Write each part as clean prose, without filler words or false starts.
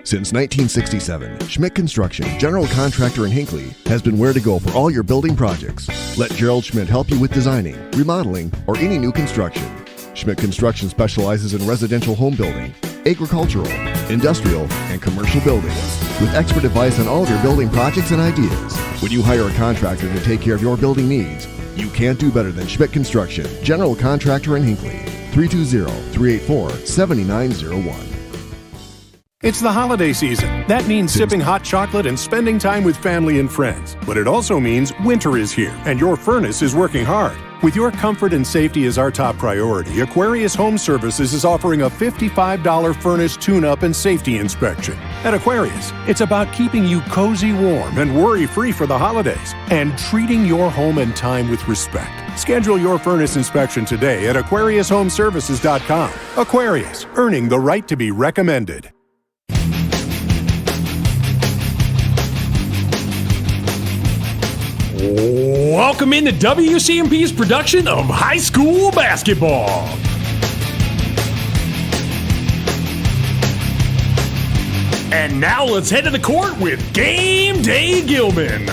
Since 1967, Schmidt Construction, general contractor in Hinckley, has been where to go for all your building projects. Let Gerald Schmidt help you with designing, remodeling, or any new construction. Schmidt Construction specializes in residential home building, agricultural, industrial, and commercial buildings, with expert advice on all of your building projects and ideas. When you hire a contractor to take care of your building needs, you can't do better than Schmidt Construction, general contractor in Hinckley. 320-384-7901. It's the holiday season. That means sipping hot chocolate and spending time with family and friends. But it also means winter is here, and your furnace is working hard. With your comfort and safety as our top priority, Aquarius Home Services is offering a $55 furnace tune-up and safety inspection. At Aquarius, it's about keeping you cozy warm and worry-free for the holidays, and treating your home and time with respect. Schedule your furnace inspection today at AquariusHomeservices.com. Aquarius, earning the right to be recommended. Welcome into WCMP's production of high school basketball. And now let's head to the court with Game Day Gilman.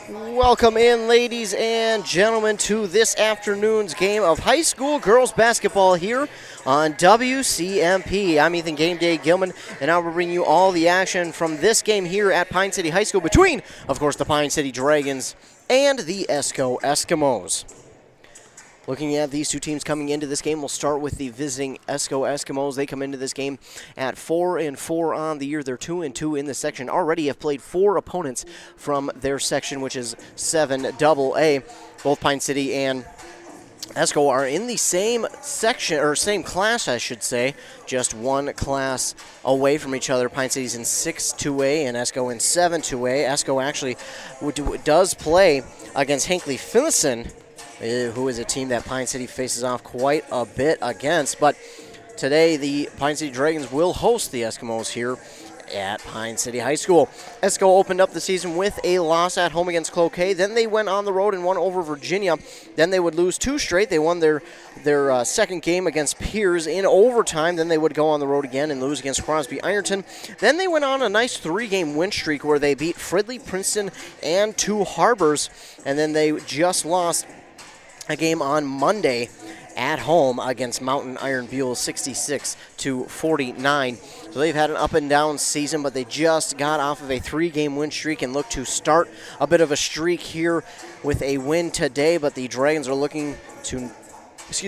Welcome in, ladies and gentlemen, to this afternoon's game of high school girls basketball here on WCMP. I'm Ethan Game Day Gilman, and I will bring you all the action from this game here at Pine City High School between, of course, the Pine City Dragons and the Esko Eskimos. Looking at these two teams coming into this game, we'll start with the visiting Esko Eskimos. They come into this game at 4-4 on the year. They're 2-2 in the section. Already have played 4 opponents from their section, which is 7AA. Both Pine City and Esko are in the same section, or same class, I should say, just one class away from each other. Pine City's in 6-2A and Esko in 7-2A. Esko actually does play against Hinckley Finlayson, who is a team that Pine City faces off quite a bit against. But today, the Pine City Dragons will host the Eskimos here at Pine City High School. Esko opened up the season with a loss at home against Cloquet. Then they went on the road and won over Virginia. Then they would lose 2 straight. They won their second game against Piers in overtime. Then they would go on the road again and lose against Crosby Ironton. Then they went on a nice 3-game win streak where they beat Fridley, Princeton, and 2 Harbors. And then they just lost a game on Monday at home against Mountain Iron Buell, 66-49. So they've had an up and down season, but they just got off of a 3-game win streak and look to start a bit of a streak here with a win today. But the Dragons are looking to,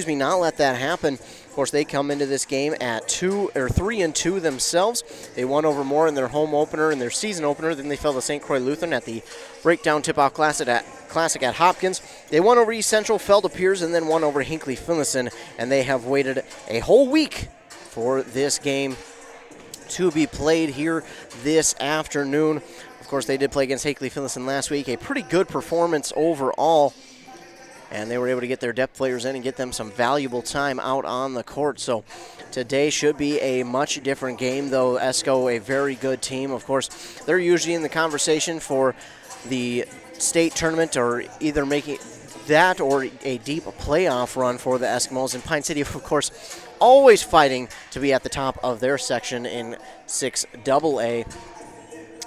not let that happen. Of course, they come into this game at 3-2 themselves. They won over Moore in their home opener and their season opener. Then they fell to St. Croix Lutheran at the Breakdown Tip-Off Classic at Hopkins. They won over East Central, fell to Piers, and then won over Hinckley Finlayson. And they have waited a whole week for this game to be played here this afternoon. Of course, they did play against Hinckley Finlayson last week. A pretty good performance overall. And they were able to get their depth players in and get them some valuable time out on the court. So today should be a much different game, though Esko, a very good team. Of course, they're usually in the conversation for the state tournament, or either making that or a deep playoff run for the Eskimos. And Pine City, of course, always fighting to be at the top of their section in 6AA.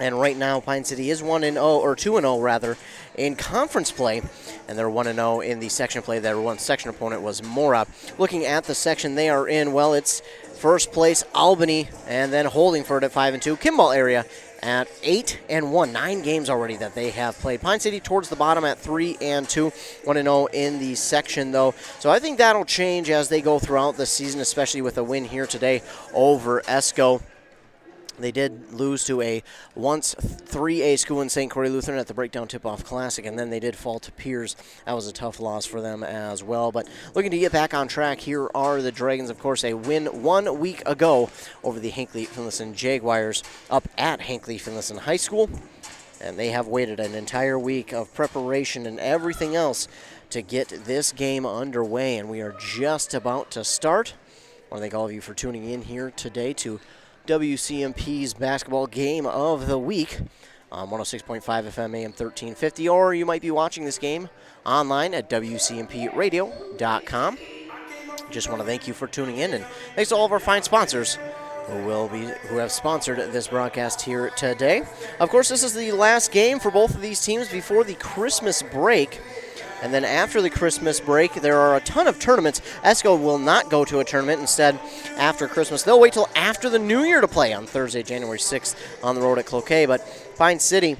And right now, Pine City is 1-0, or 2-0 rather, in conference play, and they're 1-0 in the section play. Their one section opponent was Mora. Looking at the section they are in, well, it's first place Albany, and then Holdingford at 5-2. Kimball area at 8-1, 9 games already that they have played. Pine City towards the bottom at 3-2, 1-0 in the section though. So I think that'll change as they go throughout the season, especially with a win here today over Esko. They did lose to a once 3A school in St. Croix Lutheran at the Breakdown Tip-Off Classic, and then they did fall to Piers. That was a tough loss for them as well. But looking to get back on track, here are the Dragons. Of course, a win 1 week ago over the Hinckley Finlayson Jaguars up at Hinckley Finlayson High School. And they have waited an entire week of preparation and everything else to get this game underway. And we are just about to start. I want to thank all of you for tuning in here today to WCMP's basketball game of the week. on 106.5 FM AM 1350, or you might be watching this game online at WCMPradio.com. Just want to thank you for tuning in, and thanks to all of our fine sponsors who have sponsored this broadcast here today. Of course, this is the last game for both of these teams before the Christmas break. And then after the Christmas break, there are a ton of tournaments. Esko will not go to a tournament. Instead, after Christmas, they'll wait till after the New Year to play on Thursday, January 6th on the road at Cloquet. But Pine City,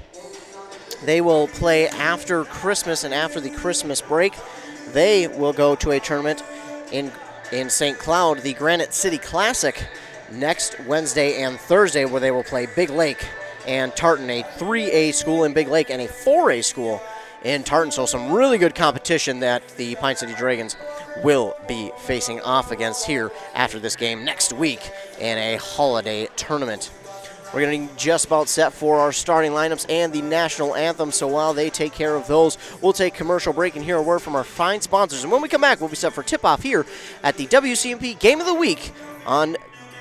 they will play after Christmas, and after the Christmas break, they will go to a tournament in St. Cloud, the Granite City Classic, next Wednesday and Thursday, where they will play Big Lake and Tartan, a 3A school in Big Lake and a 4A school in Tartan. So some really good competition that the Pine City Dragons will be facing off against here after this game next week in a holiday tournament. We're getting just about set for our starting lineups and the national anthem, so while they take care of those, we'll take commercial break and hear a word from our fine sponsors. And when we come back, we'll be set for tip-off here at the WCMP Game of the Week on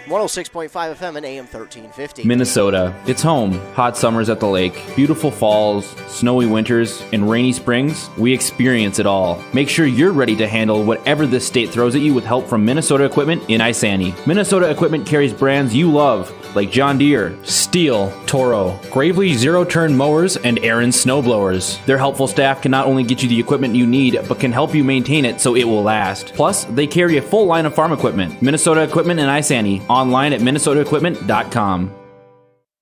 106.5 FM and AM 1350. Minnesota. It's home. Hot summers at the lake, beautiful falls, snowy winters, and rainy springs. We experience it all. Make sure you're ready to handle whatever this state throws at you with help from Minnesota Equipment in Isani. Minnesota Equipment carries brands you love, like John Deere, Steel, Toro, Gravely zero-turn mowers, and Aaron snowblowers. Their helpful staff can not only get you the equipment you need, but can help you maintain it so it will last. Plus, they carry a full line of farm equipment. Minnesota Equipment in Isani. Online at minnesotaequipment.com.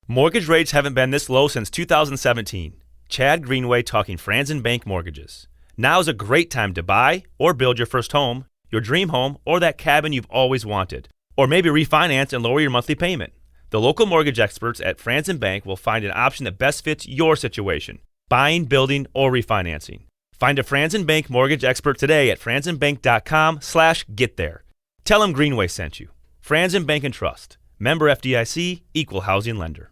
Mortgage rates haven't been this low since 2017. Chad Greenway talking Franzen Bank Mortgages. Now is a great time to buy or build your first home, your dream home, or that cabin you've always wanted. Or maybe refinance and lower your monthly payment. The local mortgage experts at Franzen Bank will find an option that best fits your situation, buying, building, or refinancing. Find a Franzen Bank mortgage expert today at franzenbank.com/getThere. Tell them Greenway sent you. Franzen Bank and Trust. Member FDIC, Equal Housing Lender.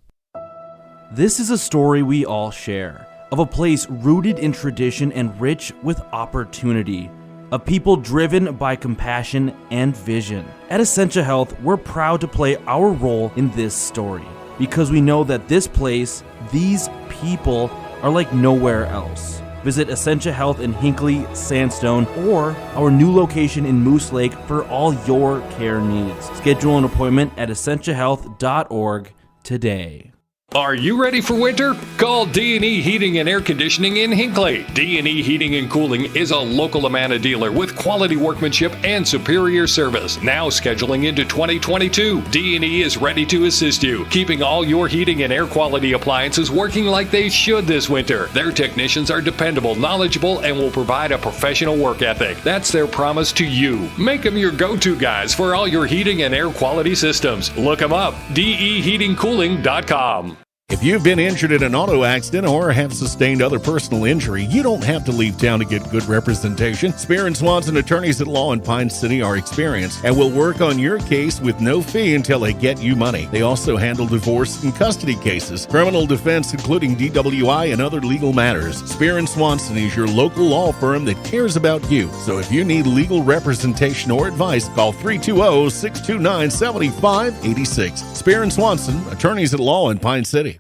This is a story we all share, of a place rooted in tradition and rich with opportunity, of people driven by compassion and vision. At Essentia Health, we're proud to play our role in this story, because we know that this place, these people, are like nowhere else. Visit Essentia Health in Hinckley, Sandstone, or our new location in Moose Lake for all your care needs. Schedule an appointment at essentiahealth.org today. Are you ready for winter? Call D&E Heating and Air Conditioning in Hinckley. D&E Heating and Cooling is a local Amana dealer with quality workmanship and superior service. Now scheduling into 2022, D&E is ready to assist you, keeping all your heating and air quality appliances working like they should this winter. Their technicians are dependable, knowledgeable, and will provide a professional work ethic. That's their promise to you. Make them your go-to guys for all your heating and air quality systems. Look them up, deheatingcooling.com. If you've been injured in an auto accident or have sustained other personal injury, you don't have to leave town to get good representation. Spear and Swanson attorneys at law in Pine City are experienced and will work on your case with no fee until they get you money. They also handle divorce and custody cases, criminal defense, including DWI and other legal matters. Spear and Swanson is your local law firm that cares about you. So if you need legal representation or advice, call 320-629-7586. Spear and Swanson, attorneys at law in Pine City.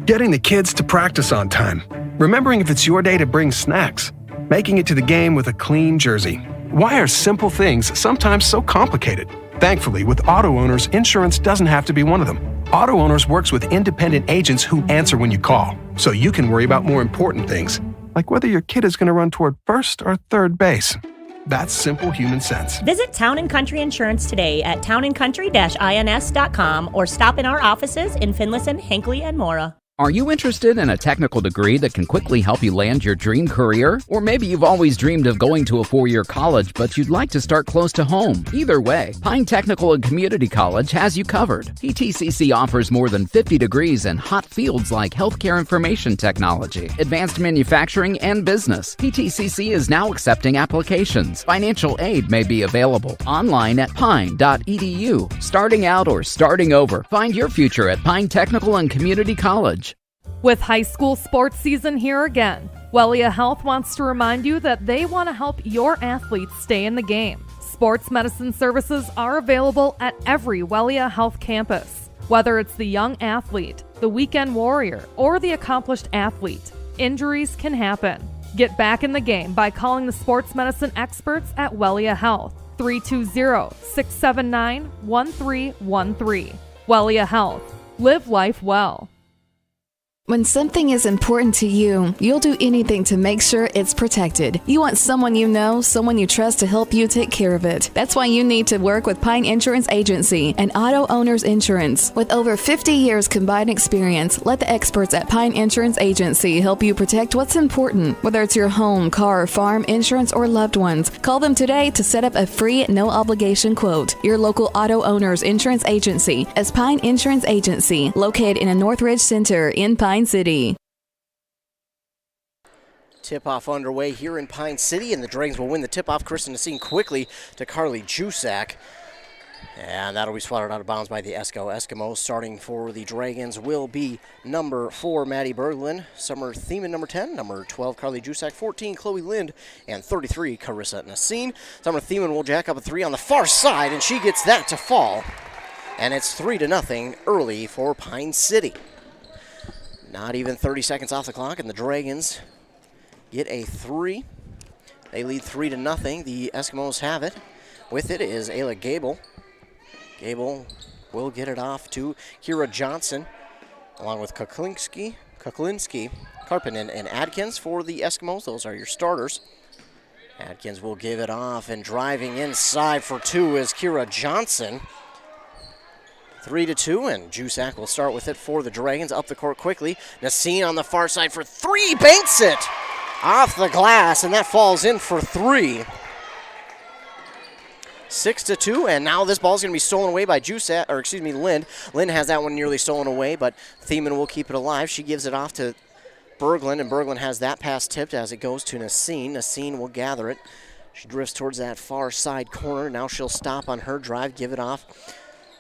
Getting the kids to practice on time. Remembering if it's your day to bring snacks. Making it to the game with a clean jersey. Why are simple things sometimes so complicated? Thankfully, with Auto Owners, insurance doesn't have to be one of them. Auto Owners works with independent agents who answer when you call, so you can worry about more important things, like whether your kid is going to run toward first or third base. That's simple human sense. Visit Town & Country Insurance today at townandcountry-ins.com or stop in our offices in Finlayson, Hinckley, and Mora. Are you interested in a technical degree that can quickly help you land your dream career? Or maybe you've always dreamed of going to a 4-year college, but you'd like to start close to home. Either way, Pine Technical and Community College has you covered. PTCC offers more than 50 degrees in hot fields like healthcare information technology, advanced manufacturing, and business. PTCC is now accepting applications. Financial aid may be available. Online at pine.edu. Starting out or starting over, find your future at Pine Technical and Community College. With high school sports season here again, Wellia Health wants to remind you that they want to help your athletes stay in the game. Sports medicine services are available at every Wellia Health campus. Whether it's the young athlete, the weekend warrior, or the accomplished athlete, injuries can happen. Get back in the game by calling the sports medicine experts at Wellia Health, 320-679-1313. Wellia Health. Live life well. When something is important to you, you'll do anything to make sure it's protected. You want someone you know, someone you trust to help you take care of it. That's why you need to work with Pine Insurance Agency and Auto Owners Insurance. With over 50 years combined experience, let the experts at Pine Insurance Agency help you protect what's important, whether it's your home, car, farm, insurance, or loved ones. Call them today to set up a free, no-obligation quote. Your local Auto Owners Insurance Agency is Pine Insurance Agency, located in a Northridge Center in Pine City. Tip-off underway here in Pine City, and the Dragons will win the tip-off. Kristen Nassine quickly to Carly Jusak. And that'll be swatted out of bounds by the Esko Eskimos. Starting for the Dragons will be number 4, Maddie Berglund, Summer Thiemann, number 10, number 12, Carly Jusak, 14, Chloe Lind, and 33, Carissa Nassine. Summer Thiemann will jack up a 3 on the far side, and she gets that to fall. And it's 3-0 early for Pine City. Not even 30 seconds off the clock, and the Dragons get a 3. They lead 3-0. The Eskimos have it. With it is Ayla Gable. Gable will get it off to Kira Johnson, along with Kuklinski, Karpinen, and Adkins for the Eskimos. Those are your starters. Adkins will give it off, and driving inside for 2 is Kira Johnson. 3-2, and Jusak will start with it for the Dragons. Up the court quickly. Nassine on the far side for 3, banks it off the glass, and that falls in for 3. 6-2, and now this ball's going to be stolen away by Lind. Lind has that one nearly stolen away, but Thiemann will keep it alive. She gives it off to Berglund, and Berglund has that pass tipped as it goes to Nassine. Nassine will gather it. She drifts towards that far side corner. Now she'll stop on her drive, give it off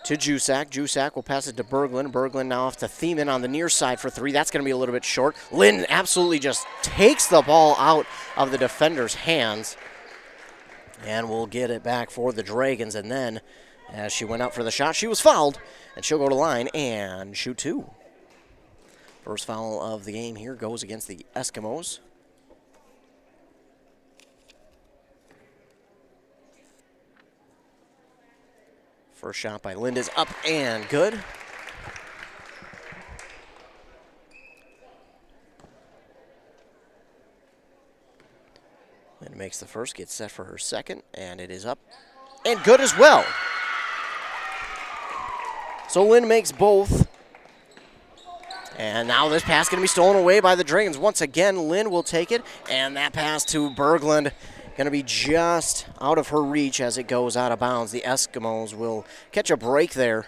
to Jusak. Jusak will pass it to Berglund. Berglund now off to Thiemann on the near side for 3. That's going to be a little bit short. Lind absolutely just takes the ball out of the defender's hands. And we'll get it back for the Dragons. And then, as she went out for the shot, she was fouled. And she'll go to line and shoot 2. First foul of the game here goes against the Eskimos. First shot by Lind is up and good. Lind makes the first, gets set for her second, and it is up and good as well. So Lind makes both. And now this pass going to be stolen away by the Dragons. Once again, Lind will take it, and that pass to Berglund going to be just out of her reach as it goes out of bounds. The Eskimos will catch a break there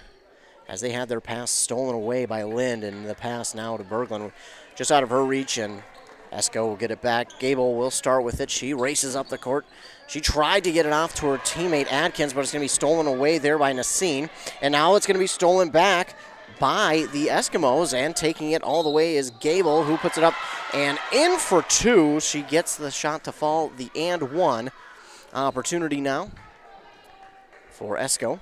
as they had their pass stolen away by Lind, and the pass now to Berglund just out of her reach, and Esko will get it back. Gable will start with it. She races up the court. She tried to get it off to her teammate Adkins, but it's going to be stolen away there by Nassine, and now it's going to be stolen back by the Eskimos, and taking it all the way is Gable, who puts it up and in for 2. She gets the shot to fall, the and 1. Opportunity now for Esko.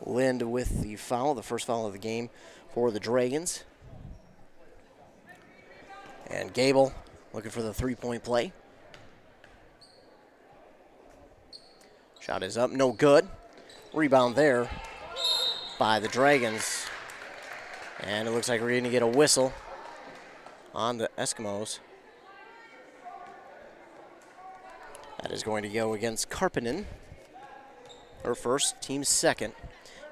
Lind with the foul, the first foul of the game for the Dragons. And Gable looking for the three-point play. Shot is up, no good. Rebound there by the Dragons. And it looks like we're going to get a whistle on the Eskimos. That is going to go against Karpinen. Her first, team's second.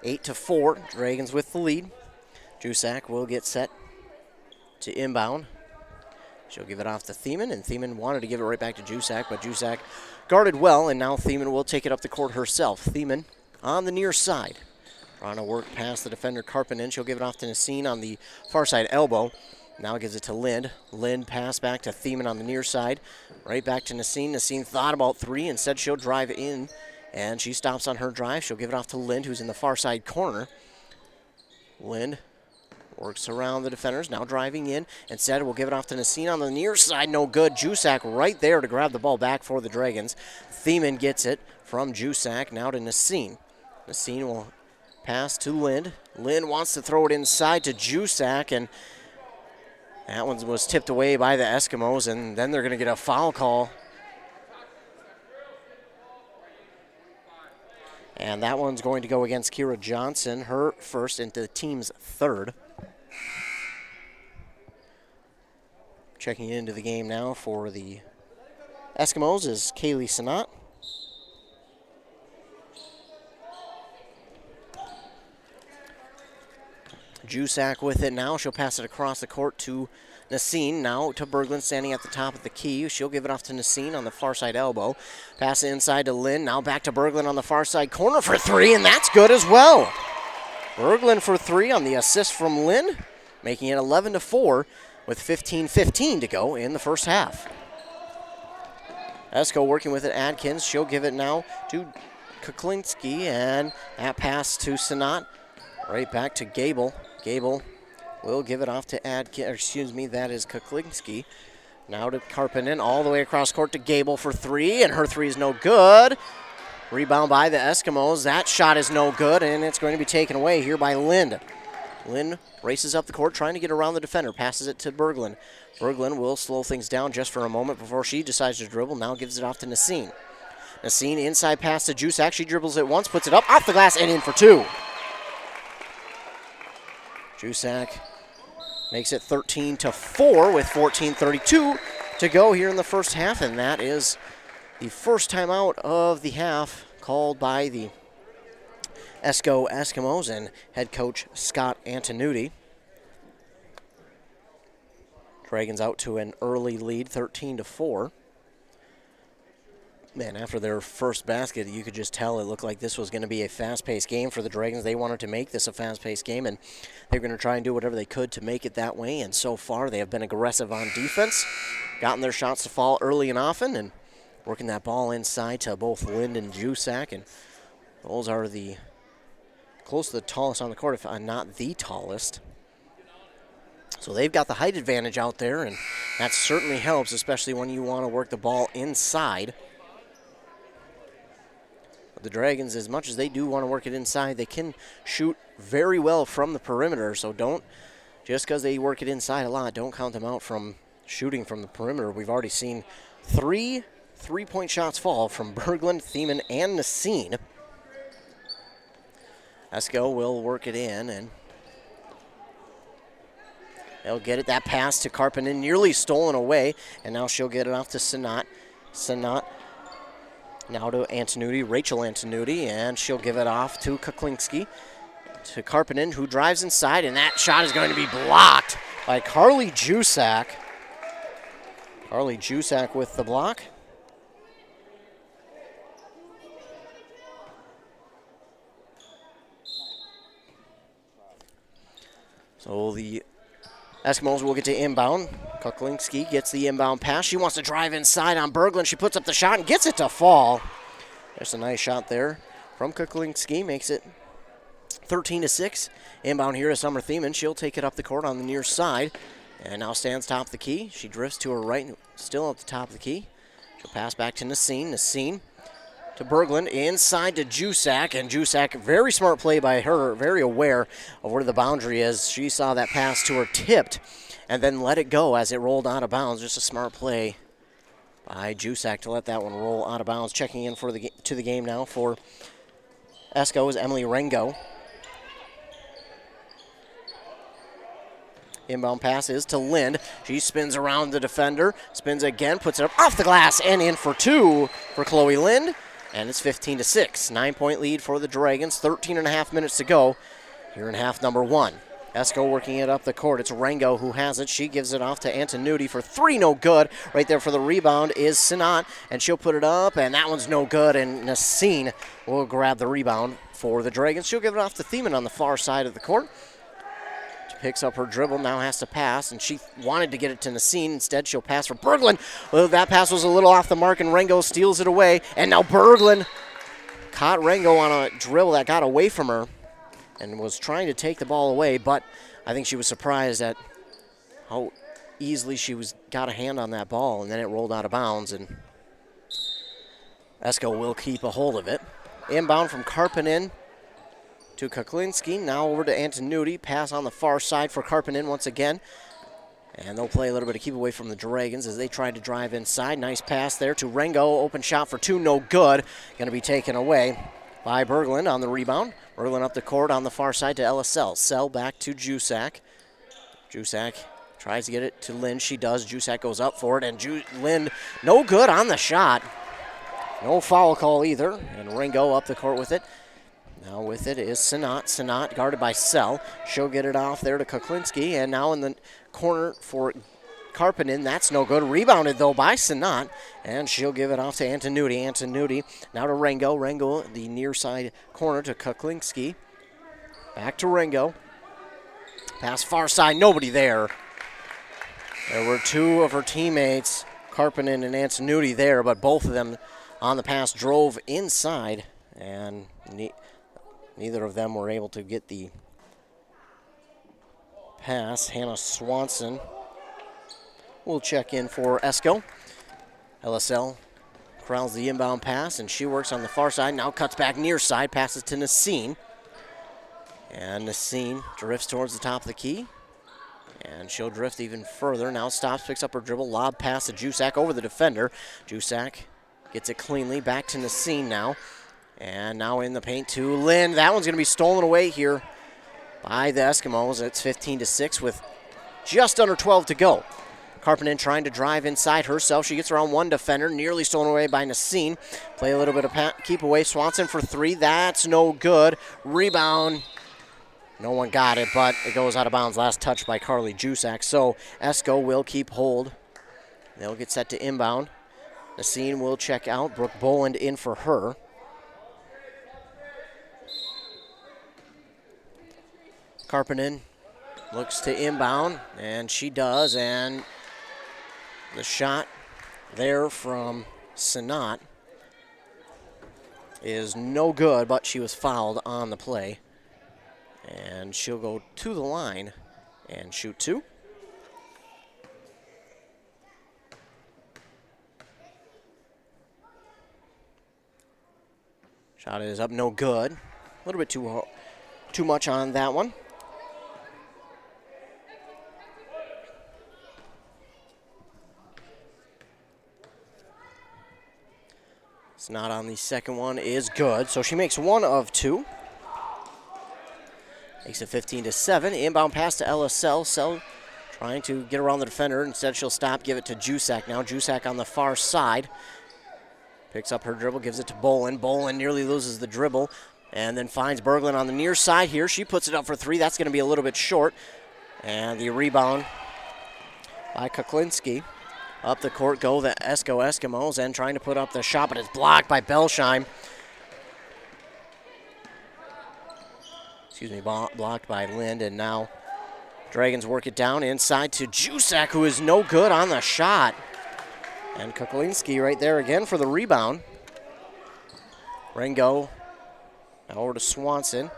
8-4, Dragons with the lead. Jusak will get set to inbound. She'll give it off to Thiemann, and Thiemann wanted to give it right back to Jusak, but Jusak guarded well, and now Thiemann will take it up the court herself. Thiemann on the near side. Trying to work past the defender Karpinen. She'll give it off to Nassine on the far side elbow. Now gives it to Lind. Lind pass back to Thiemann on the near side. Right back to Nassine. Nassine thought about 3. Instead, she'll drive in, and she stops on her drive. She'll give it off to Lind, who's in the far side corner. Lind Works around the defenders, now driving in. Instead, we'll give it off to Nasine on the near side. No good. Jusak right there to grab the ball back for the Dragons. Thiemann gets it from Jusak, now to Nasine. Nasine will pass to Lind. Lind wants to throw it inside to Jusak, and that one was tipped away by the Eskimos, and then they're going to get a foul call. And that one's going to go against Kira Johnson, her first into the team's third. Checking into the game now for the Eskimos is Kaylee Sanat. Jusak with it now. She'll pass it across the court to Nasine. Now to Berglund standing at the top of the key. She'll give it off to Nasine on the far side elbow. Pass it inside to Lynn. Now back to Berglund on the far side corner for three, and that's good as well. Berglund for three on the assist from Lynn, making it 11-4 with 15:15 to go in the first half. Esko working with it, Adkins. She'll give it now to Kuklinski, and that pass to Sanat. Right back to Gable. Gable will give it off to that is Kuklinski. Now to Karpinen, all the way across court to Gable for three, and her three is no good. Rebound by the Eskimos. That shot is no good, and it's going to be taken away here by Lind. Lind races up the court, trying to get around the defender, passes it to Berglund. Berglund will slow things down just for a moment before she decides to dribble. Now gives it off to Nasine. Nasine inside pass to Jusak. She dribbles it once, puts it up, off the glass, and in for two. Jusak makes it 13-4 with 14:32 to go here in the first half, and that is the first timeout of the half called by the Esko Eskimos and head coach Scott Antonucci. Dragons out to an early lead, 13-4. Man, after their first basket, you could just tell it looked like this was going to be a fast-paced game for the Dragons. They wanted to make this a fast-paced game, and they're going to try and do whatever they could to make it that way. And so far, they have been aggressive on defense, gotten their shots to fall early and often, and working that ball inside to both Lind and Jusak. And those are the close to the tallest on the court, if not the tallest. So they've got the height advantage out there, and that certainly helps, especially when you want to work the ball inside. The Dragons, as much as they do want to work it inside, they can shoot very well from the perimeter. So don't, just because they work it inside a lot, don't count them out from shooting from the perimeter. We've already seen three three-point shots fall from Berglund, Thiemann, and Nasine. Esko will work it in, and they'll get it. That pass to Karpinen, nearly stolen away, and now she'll get it off to Sanat. Sanat now to Antonucci, Rachel Antonucci, and she'll give it off to Kuklinski, to Karpinen, who drives inside, and that shot is going to be blocked by Carly Jusak. Carly Jusak with the block. So the Eskimos will get to inbound. Kuklinski gets the inbound pass. She wants to drive inside on Berglund. She puts up the shot and gets it to fall. There's a nice shot there from Kuklinski. Makes it 13-6. Inbound here to Summer Thiemann. She'll take it up the court on the near side. And now stands top of the key. She drifts to her right, still at the top of the key. She'll pass back to Nasine. Nasine to Berglund, inside to Jusak, and Jusak, very smart play by her, very aware of where the boundary is. She saw that pass to her tipped and then let it go as it rolled out of bounds. Just a smart play by Jusak to let that one roll out of bounds. Checking in for to the game now for Esko is Emily Rengo. Inbound pass is to Lind. She spins around the defender, spins again, puts it up off the glass and in for two for Chloe Lind. And it's 15-6. 9-point lead for the Dragons. 13.5 minutes to go here in half number one. Esko working it up the court. It's Rengo who has it. She gives it off to Antonucci for three, no good. Right there for the rebound is Sanat, and she'll put it up, and that one's no good. And Nasine will grab the rebound for the Dragons. She'll give it off to Thiemann on the far side of the court. Picks up her dribble, now has to pass, and she wanted to get it to Nasine. Instead, she'll pass for Berglund. Well, that pass was a little off the mark, and Rengo steals it away. And now Berglund caught Rengo on a dribble that got away from her and was trying to take the ball away, but I think she was surprised at how easily got a hand on that ball, and then it rolled out of bounds, and Esko will keep a hold of it. Inbound from Karpinen to Kuklinski. Now over to Antonucci. Pass on the far side for Karpinen once again. And they'll play a little bit of keep away from the Dragons as they try to drive inside. Nice pass there to Rengo. Open shot for two, no good. Going to be taken away by Berglund on the rebound. Berglund up the court on the far side to LSL. Sell back to Jusak. Jusak tries to get it to Lind. She does. Jusak goes up for it, and Lind no good on the shot. No foul call either, and Ringo up the court with it. Now with it is Sanat. Sanat guarded by Sell. She'll get it off there to Kuklinski, and now in the corner for Karpinen. That's no good. Rebounded, though, by Sanat, and she'll give it off to Antonucci. Antonucci now to Rengo. Rengo, the near side corner to Kuklinski. Back to Rengo. Pass far side. Nobody there. There were two of her teammates, Karpinen and Antonucci, there, but both of them on the pass drove inside, and neither of them were able to get the pass. Hannah Swanson will check in for Esko. LSL corrals the inbound pass, and she works on the far side. Now cuts back near side, passes to Nassine. And Nassine drifts towards the top of the key. And she'll drift even further. Now stops, picks up her dribble, lob pass to Jusak over the defender. Jusak gets it cleanly, back to Nassine now. And now in the paint to Lind. That one's going to be stolen away here by the Eskimos. It's 15-6 with just under 12 to go. Karpinen trying to drive inside herself. She gets around one defender, nearly stolen away by Nassine. Play a little bit of keep away. Swanson for three. That's no good. Rebound. No one got it, but it goes out of bounds. Last touch by Carly Jusak. So Esko will keep hold. They'll get set to inbound. Nassine will check out. Brooke Boland in for her. Karpinen looks to inbound, and she does, and the shot there from Sanat is no good, but she was fouled on the play. And she'll go to the line and shoot two. Shot is up, no good. A little bit too much on that one. It's not on the second one, is good. So she makes one of two. Makes it 15-7. Inbound pass to LSL. Sell trying to get around the defender. Instead, she'll stop, give it to Jusak now. Jusak on the far side. Picks up her dribble, gives it to Boland. Boland nearly loses the dribble and then finds Berglund on the near side here. She puts it up for three. That's going to be a little bit short. And the rebound by Kuklinski. Up the court go the Esko Eskimos, and trying to put up the shot, but it's blocked by Belsheim. Blocked by Lind, and now Dragons work it down inside to Jusak, who is no good on the shot. And Kuklinski right there again for the rebound. Rengo now over to Swanson.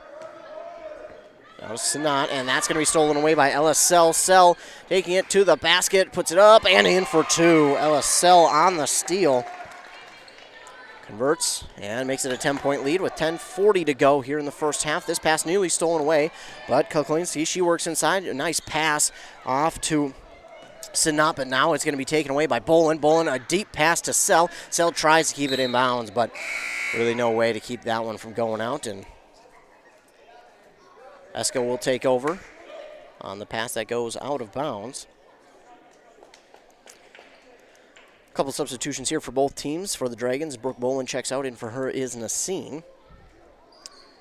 Now to Sanat, and that's going to be stolen away by LSL. Sell taking it to the basket, puts it up and in for two. LSL on the steal. Converts and makes it a 10-point lead with 10:40 to go here in the first half. This pass nearly stolen away, but Kuklinski, she works inside. A nice pass off to Sanat, but now it's going to be taken away by Boland. Boland, a deep pass to Sell. Sell tries to keep it in bounds, but really no way to keep that one from going out. And Esko will take over on the pass that goes out of bounds. A couple substitutions here for both teams. For the Dragons, Brooke Boland checks out, and for her is Nassine.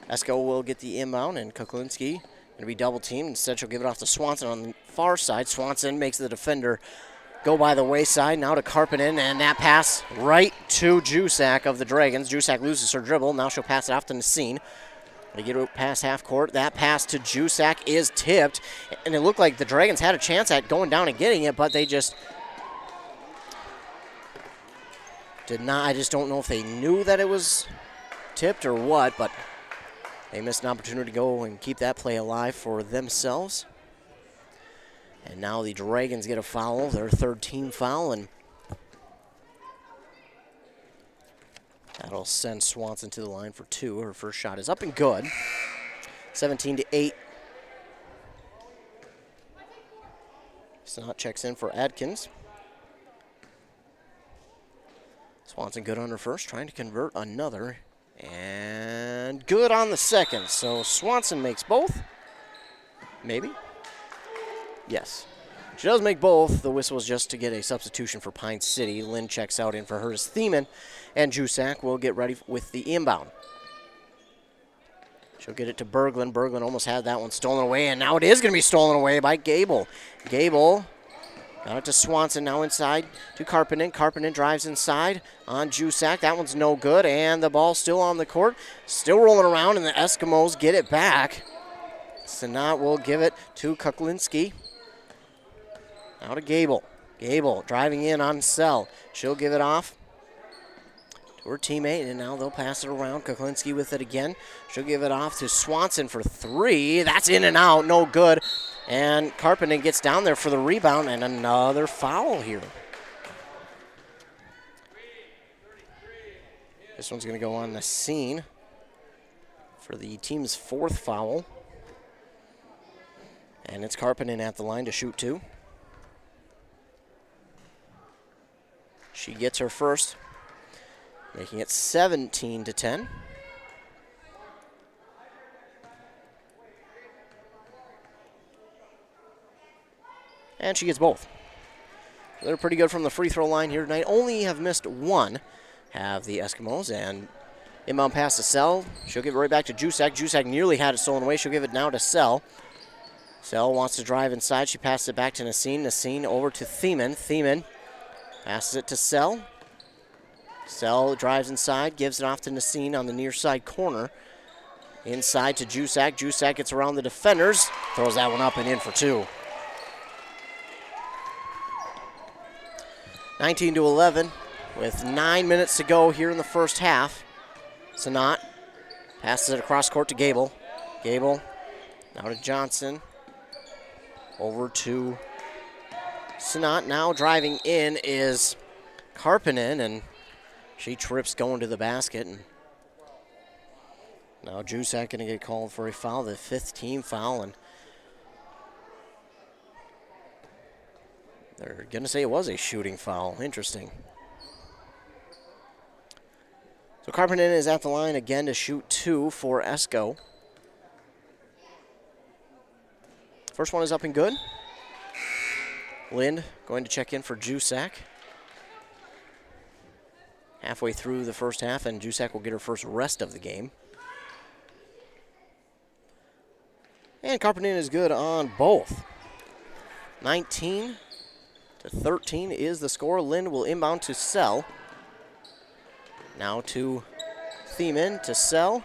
Esko will get the inbound, and Kuklinski going to be double teamed. Instead, she'll give it off to Swanson on the far side. Swanson makes the defender go by the wayside. Now to Karpinen, and that pass right to Jusak of the Dragons. Jusak loses her dribble. Now she'll pass it off to Nassine. They get it past half court. That pass to Jusak is tipped, and it looked like the Dragons had a chance at going down and getting it, but they just did not. I just don't know if they knew that it was tipped or what, but they missed an opportunity to go and keep that play alive for themselves. And now the Dragons get a foul, their third team foul, and that'll send Swanson to the line for 2. Her first shot is up and good. 17-8. Snot checks in for Adkins. Swanson good on her first, trying to convert another. And good on the second. So Swanson makes both. Maybe. Yes. She does make both. The whistle is just to get a substitution for Pine City. Lynn checks out in for her as Thiemann. And Jusak will get ready with the inbound. She'll get it to Berglund. Berglund almost had that one stolen away, and now it is going to be stolen away by Gable. Gable got it to Swanson, now inside to Karppinen. Karppinen drives inside on Jusak. That one's no good, and the ball still on the court. Still rolling around, and the Eskimos get it back. Sanat will give it to Kuklinski. Now to Gable. Gable driving in on Sell. She'll give it off to her teammate, and now they'll pass it around. Kuklinski with it again. She'll give it off to Swanson for 3. That's in and out, no good. And Karppinen gets down there for the rebound, and another foul here. This one's going to go on the scene for the team's 4th foul. And it's Karppinen at the line to shoot 2. She gets her first, making it 17-10. And she gets both. They're pretty good from the free throw line here tonight. Only have missed 1, have the Eskimos. And inbound pass to Sell. She'll give it right back to Jusak. Jusak nearly had it stolen away. She'll give it now to Sell. Sell wants to drive inside. She passes it back to Nassine. Nassine over to Thiemann. Thiemann passes it to Sell. Sell drives inside, gives it off to Nassine on the near side corner. Inside to Jusak. Jusak gets around the defenders. Throws that one up and in for 2. 19-11 with 9 minutes to go here in the first half. Sanat passes it across court to Gable. Gable now to Johnson. Over to Sanat. Now driving in is Karppinen, and she trips going to the basket. And now Jusak going to get called for a foul, the 5th team foul. And they're going to say it was a shooting foul. Interesting. So Karppinen is at the line again to shoot 2 for Esko. First one is up and good. Lind going to check in for Jusak. Halfway through the first half, and Jusak will get her first rest of the game. And Karppinen is good on both. 19-13 is the score. Lind will inbound to Sell. Now to Thiemann to Sell.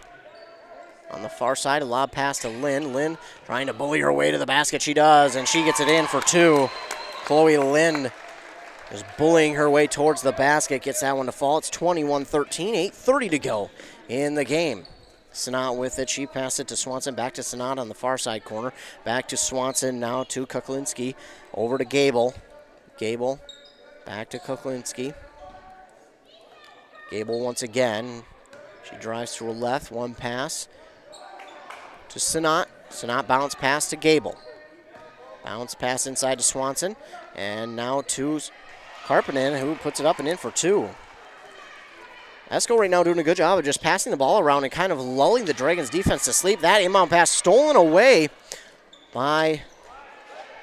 On the far side, a lob pass to Lynn. Lynn trying to bully her way to the basket. She does, and she gets it in for 2. Chloe Lynn is bullying her way towards the basket. Gets that one to fall. It's 21-13, 8:30 to go in the game. Sanat with it. She passed it to Swanson. Back to Sanat on the far side corner. Back to Swanson. Now to Kuklinski. Over to Gable. Gable back to Kuklinski. Gable once again. She drives to her left. One pass to Sanat. Sanat bounce pass to Gable. Bounce pass inside to Swanson. And now to Karppinen, who puts it up and in for 2. Esko right now doing a good job of just passing the ball around and kind of lulling the Dragons defense to sleep. That inbound pass stolen away by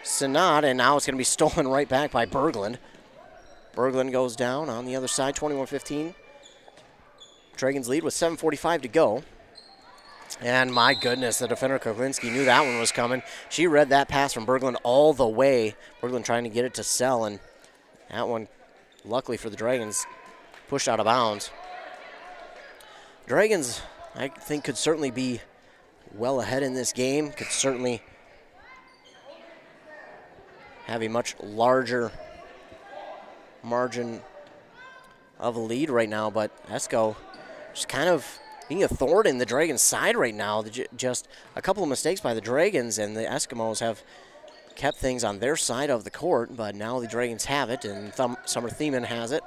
Sanat, and now it's going to be stolen right back by Berglund. Berglund goes down on the other side, 21-15. Dragons lead with 7:45 to go. And my goodness, the defender Kuklinski knew that one was coming. She read that pass from Berglund all the way. Berglund trying to get it to Sell, and that one, luckily for the Dragons, pushed out of bounds. Dragons, I think, could certainly be well ahead in this game, could certainly have a much larger margin of a lead right now, but Esko just kind of being a thorn in the Dragons' side right now. Just a couple of mistakes by the Dragons, and the Eskimos have kept things on their side of the court, but now the Dragons have it, and Summer Thiemann has it.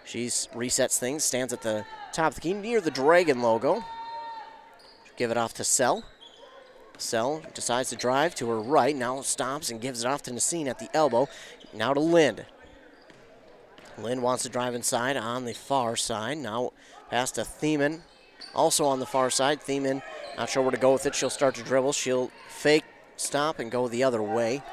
She resets things, stands at the top of the key near the Dragon logo. Give it off to Sell. Sell decides to drive to her right, now stops and gives it off to Nassine at the elbow. Now to Lind. Lind wants to drive inside on the far side. Now pass to Thiemann, also on the far side. Thiemann not sure where to go with it. She'll start to dribble. She'll fake, stop, and go the other way.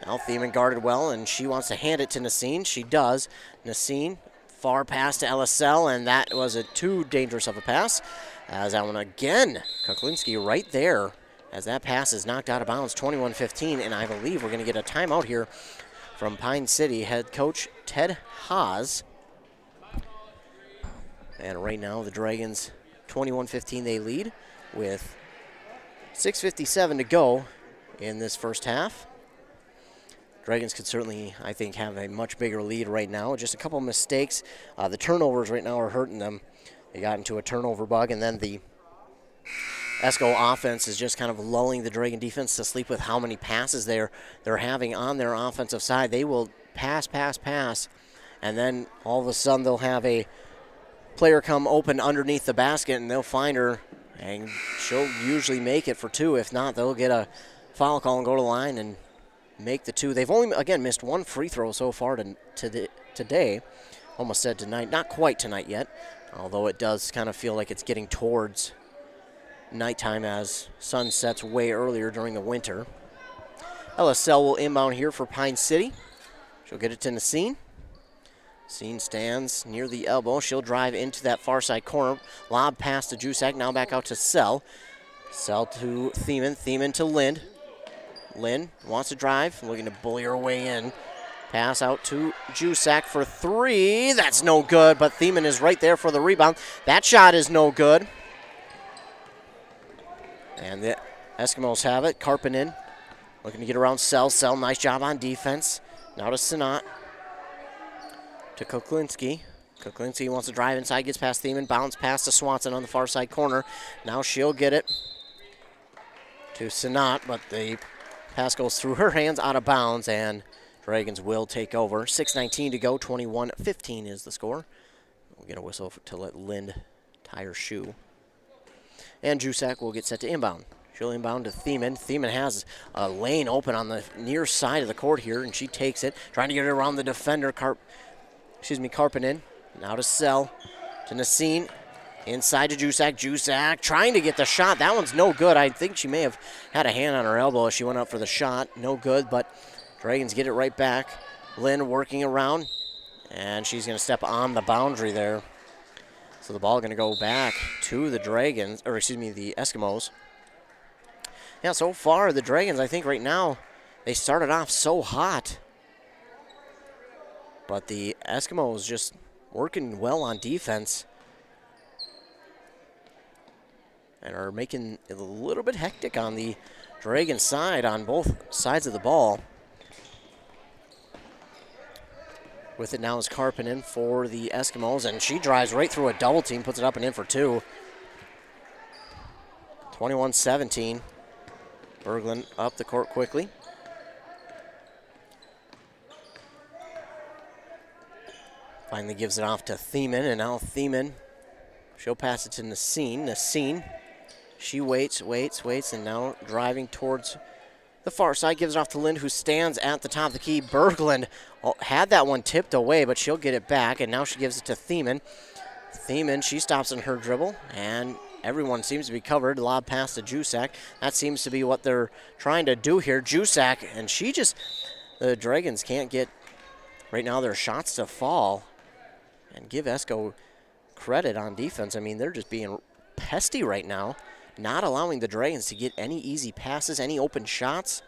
Now Thiemann guarded well, and she wants to hand it to Nassine. She does. Nassine, far pass to LSL, and that was too dangerous of a pass. As that one again, Kuklinski right there, as that pass is knocked out of bounds, 21-15, and I believe we're going to get a timeout here from Pine City head coach Ted Haas. And right now the Dragons 21-15 they lead with 6:57 to go in this first half. Dragons could certainly, I think, have a much bigger lead right now. Just a couple mistakes. The turnovers right now are hurting them. They got into a turnover bug, and then the Esko offense is just kind of lulling the Dragon defense to sleep with how many passes they're having on their offensive side. They will pass, and then all of a sudden they'll have a player come open underneath the basket, and they'll find her, and she'll usually make it for two. If not, they'll get a foul call and go to the line and make the two. They've only, again, missed one free throw so far today. Almost said tonight. Not quite tonight yet, although it does kind of feel like it's getting towards nighttime as sun sets way earlier during the winter. LSL will inbound here for Pine City. She'll get it to Nassine. Nassine stands near the elbow. She'll drive into that far side corner. Lob pass to Jusak. Now back out to Sell. Sell to Thiemann. Thiemann to Lind. Lind wants to drive, looking to bully her way in. Pass out to Jusak for three. That's no good, but Thiemann is right there for the rebound. That shot is no good. And the Eskimos have it. Karpinen looking to get around Sell. Sell, nice job on defense. Now to Sinat. To Kuklinski. Kuklinski wants to drive inside, gets past Thiemann. Bounce pass to Swanson on the far side corner. Now she'll get it to Sinat, but the pass goes through her hands out of bounds, and Dragons will take over. 6:19 to go, 21-15 is the score. We'll get a whistle to let Lind tie her shoe. And Jusak will get set to inbound. She'll inbound to Thiemann. Thiemann has a lane open on the near side of the court here, and she takes it, trying to get it around the defender, Karpinen. Now to Sell, to Nassine. Inside to Jusak. Jusak trying to get the shot. That one's no good. I think she may have had a hand on her elbow as she went up for the shot. No good, but Dragons get it right back. Lynn working around, and she's going to step on the boundary there. So the ball going to go back to the Dragons, or excuse me, the Eskimos. Yeah, so far the Dragons, I think right now, they started off so hot. But the Eskimos just working well on defense and are making it a little bit hectic on the Dragon side on both sides of the ball. With it now is Karpinen for the Eskimos, and she drives right through a double team, puts it up and in for two. 21-17. Berglund up the court quickly. Finally gives it off to Thiemann, and now Thiemann, she'll pass it to Nassine. Nassine, she waits, and now driving towards the far side, gives it off to Lind, who stands at the top of the key. Berglund had that one tipped away, but she'll get it back, and now she gives it to Thiemann. Thiemann, she stops in her dribble, and everyone seems to be covered. Lob pass to Jusak. That seems to be what they're trying to do here. Jusak, and the Dragons can't get, right now, their shots to fall. And give Esko credit on defense. I mean, they're just being pesty right now, not allowing the Dragons to get any easy passes, any open shots.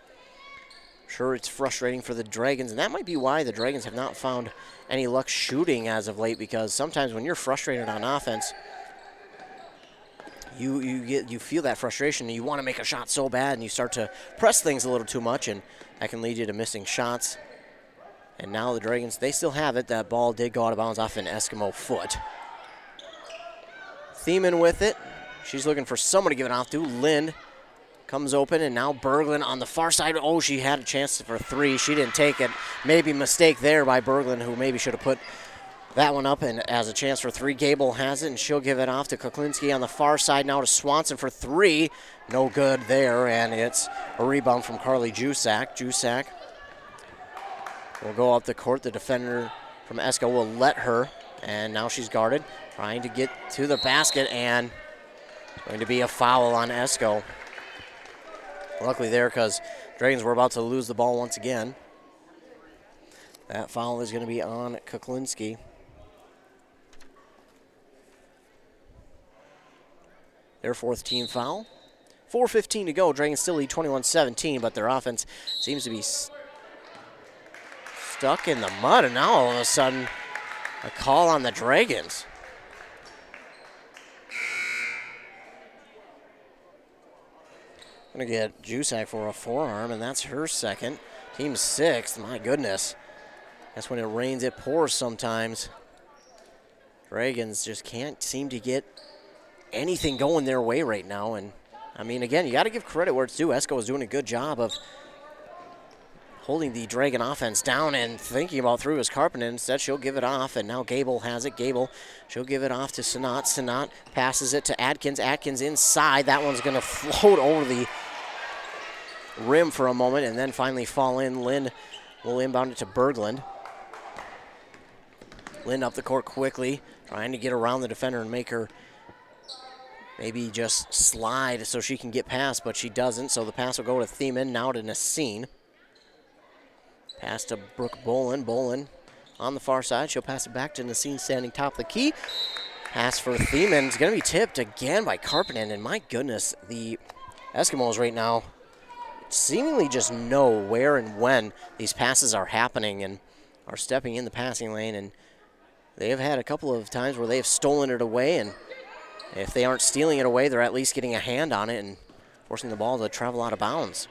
Sure, it's frustrating for the Dragons, and that might be why the Dragons have not found any luck shooting as of late, because sometimes when you're frustrated on offense, you feel that frustration, and you want to make a shot so bad, and you start to press things a little too much, and that can lead you to missing shots. And now the Dragons, they still have it. That ball did go out of bounds off an Eskimo foot. Thiemann with it. She's looking for someone to give it off to. Lind comes open, and now Berglund on the far side. Oh, she had a chance for three. She didn't take it. Maybe mistake there by Berglund, who maybe should have put that one up and as a chance for three. Gable has it, and she'll give it off to Kuklinski on the far side. Now to Swanson for three. No good there, and it's a rebound from Carly Jusak. Jusak will go up the court. The defender from Esko will let her, and now she's guarded, trying to get to the basket, and going to be a foul on Esko. Luckily there, because Dragons were about to lose the ball once again. That foul is going to be on Kuklinski. Their fourth team foul. 4:15 to go. Dragons still lead 21-17, but their offense seems to be stuck in the mud, and now all of a sudden a call on the Dragons. Going to get Jusak for a forearm, and that's her second. Team sixth, my goodness. That's when it rains, it pours sometimes. Dragons just can't seem to get anything going their way right now. And, I mean, again, you got to give credit where it's due. Esko is doing a good job of holding the Dragon offense down and thinking about through his Carpenter. Instead, she'll give it off, and now Gable has it. Gable, she'll give it off to Sanat. Sanat passes it to Adkins. Adkins inside. That one's going to float over the rim for a moment and then finally fall in. Lynn will inbound it to Berglund. Lynn up the court quickly, trying to get around the defender and make her maybe just slide so she can get past, but she doesn't, so the pass will go to Thiemann, now to Nassine. Pass to Brooke Bolin. Bolin on the far side. She'll pass it back to Nassine standing top of the key. Pass for Thiemann is going to be tipped again by Karpinen, and my goodness, the Eskimos right now seemingly just know where and when these passes are happening and are stepping in the passing lane, and they have had a couple of times where they have stolen it away, and if they aren't stealing it away, they're at least getting a hand on it and forcing the ball to travel out of bounds.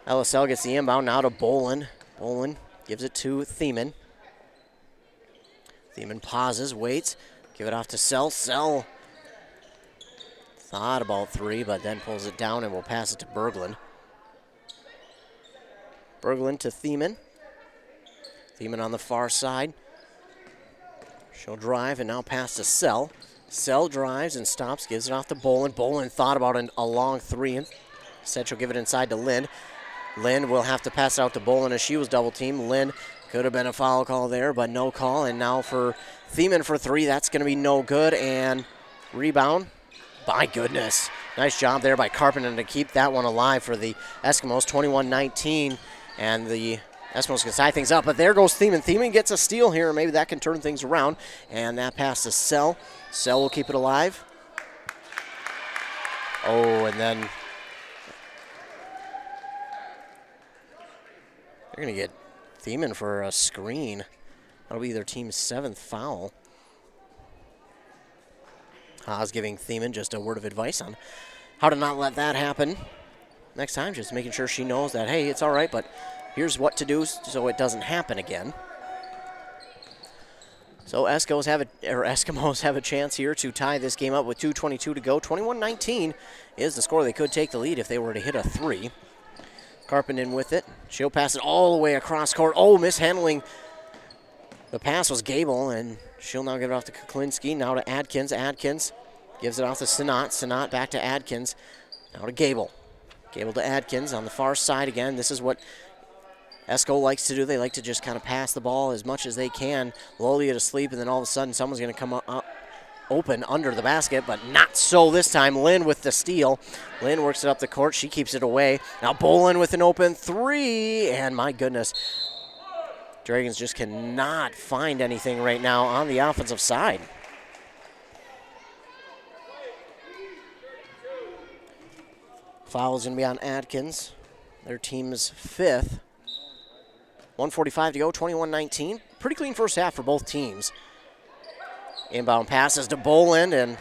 LSL gets the inbound now to Bolin. Bolin gives it to Thiemann. Thiemann pauses, waits, give it off to Sell. Sell thought about three, but then pulls it down and will pass it to Berglund. Berglund to Thiemann. Thiemann on the far side. She'll drive and now pass to Sell. Sell drives and stops, gives it off to Bolin. Bolin thought about a long three and said she'll give it inside to Lynn. Lynn will have to pass it out to Bolin as she was double teamed. Lynn could have been a foul call there, but no call. And now for Thiemann for three, that's going to be no good. And rebound. My goodness. Nice job there by Carpenter to keep that one alive for the Eskimos. 21-19. And the Eskimos can tie things up. But there goes Thiemann. Thiemann gets a steal here. Maybe that can turn things around. And that pass to Sell. Sell will keep it alive. Oh, and then they're going to get Thiemann for a screen. That'll be their team's seventh foul. Haas giving Thiemann just a word of advice on how to not let that happen next time, just making sure she knows that, hey, it's all right, but here's what to do so it doesn't happen again. So Eskimos have a chance here to tie this game up with 2:22 to go. 21-19 is the score. They could take the lead if they were to hit a three. Karpinen with it. She'll pass it all the way across court. Oh, mishandling. The pass was Gable, and she'll now give it off to Kuklinski. Now to Adkins. Adkins gives it off to Sanat. Sanat back to Adkins. Now to Gable. Gable to Adkins on the far side again. This is what Esko likes to do. They like to just kind of pass the ball as much as they can, lull you to sleep, and then all of a sudden someone's going to come up open under the basket, but not so this time. Lynn with the steal. Lynn works it up the court. She keeps it away. Now Bolin with an open three, and my goodness, Dragons just cannot find anything right now on the offensive side. Foul is going to be on Adkins, their team's fifth. 1:45 to go, 21-19. Pretty clean first half for both teams. Inbound passes to Bolin, and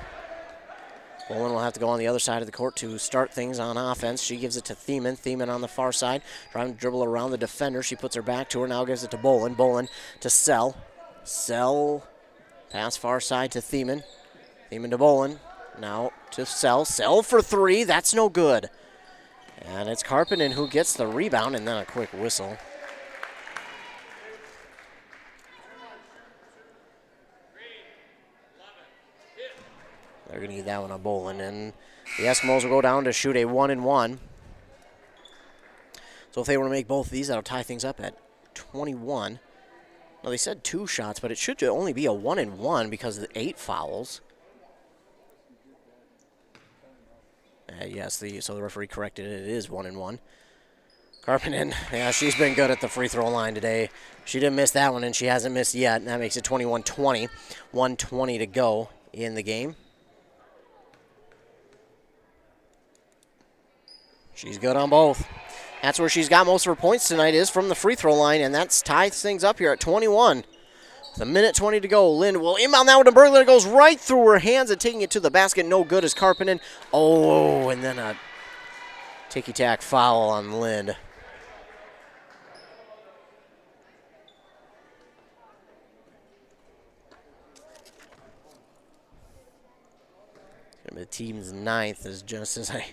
Bolin will have to go on the other side of the court to start things on offense. She gives it to Thiemann. Thiemann on the far side, trying to dribble around the defender. She puts her back to her, now gives it to Bolin. Bolin to Sell. Sell, pass far side to Thiemann. Thiemann to Bolin. now to Sell. Sell for three. That's no good. And it's Karpinen who gets the rebound, and then a quick whistle. They're going to get that one on Bolin, and the Eskimos will go down to shoot a 1-and-1. So if they were to make both of these, that'll tie things up at 21. Now, they said 2 shots, but it should only be a 1-and-1 because of the 8 fouls. Yes, so the referee corrected it. It is 1-and-1. Karpinen, yeah, she's been good at the free throw line today. She didn't miss that one, and she hasn't missed yet. And that makes it 21-20. 1:20 to go in the game. She's good on both. That's where she's got most of her points tonight, is from the free throw line, and that's ties things up here at 21. With 1:20 to go, Lind will inbound that one to Berglund. It goes right through her hands and taking it to the basket. No good as Karpinen. Oh, and then a ticky-tack foul on Lind. The team's 9th, is just as I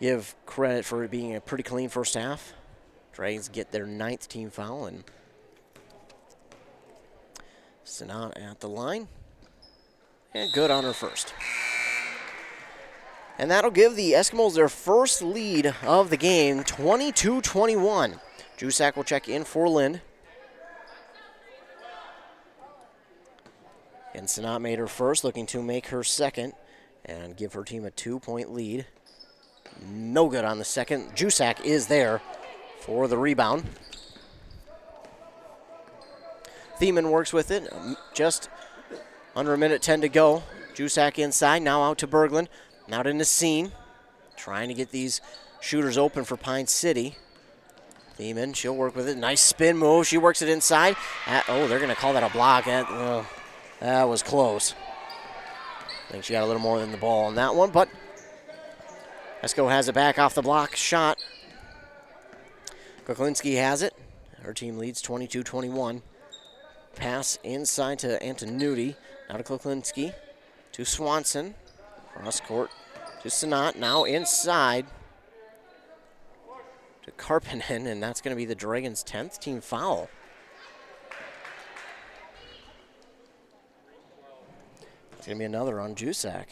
give credit for it being a pretty clean first half. Dragons get their 9th team foul, and Sinat at the line. And good on her first. And that'll give the Eskimos their first lead of the game, 22-21. Jusak will check in for Lind. And Sinat made her first, looking to make her second and give her team a 2-point lead. No good on the second. Jusak is there for the rebound. Thiemann works with it. Just under 1:10 to go. Jusak inside, now out to Berglund. Out into Scene. Trying to get these shooters open for Pine City. Thiemann, she'll work with it. Nice spin move. She works it inside. Oh, they're going to call that a block. That was close. I think she got a little more than the ball on that one, but Esko has it back off the block shot. Kuklinski has it. Her team leads 22-21. Pass inside to Antonucci. Now to Kuklinski. To Swanson. Cross court to Sinat. Now inside to Karpinen, and that's going to be the Dragons' 10th team foul. It's going to be another on Jusak.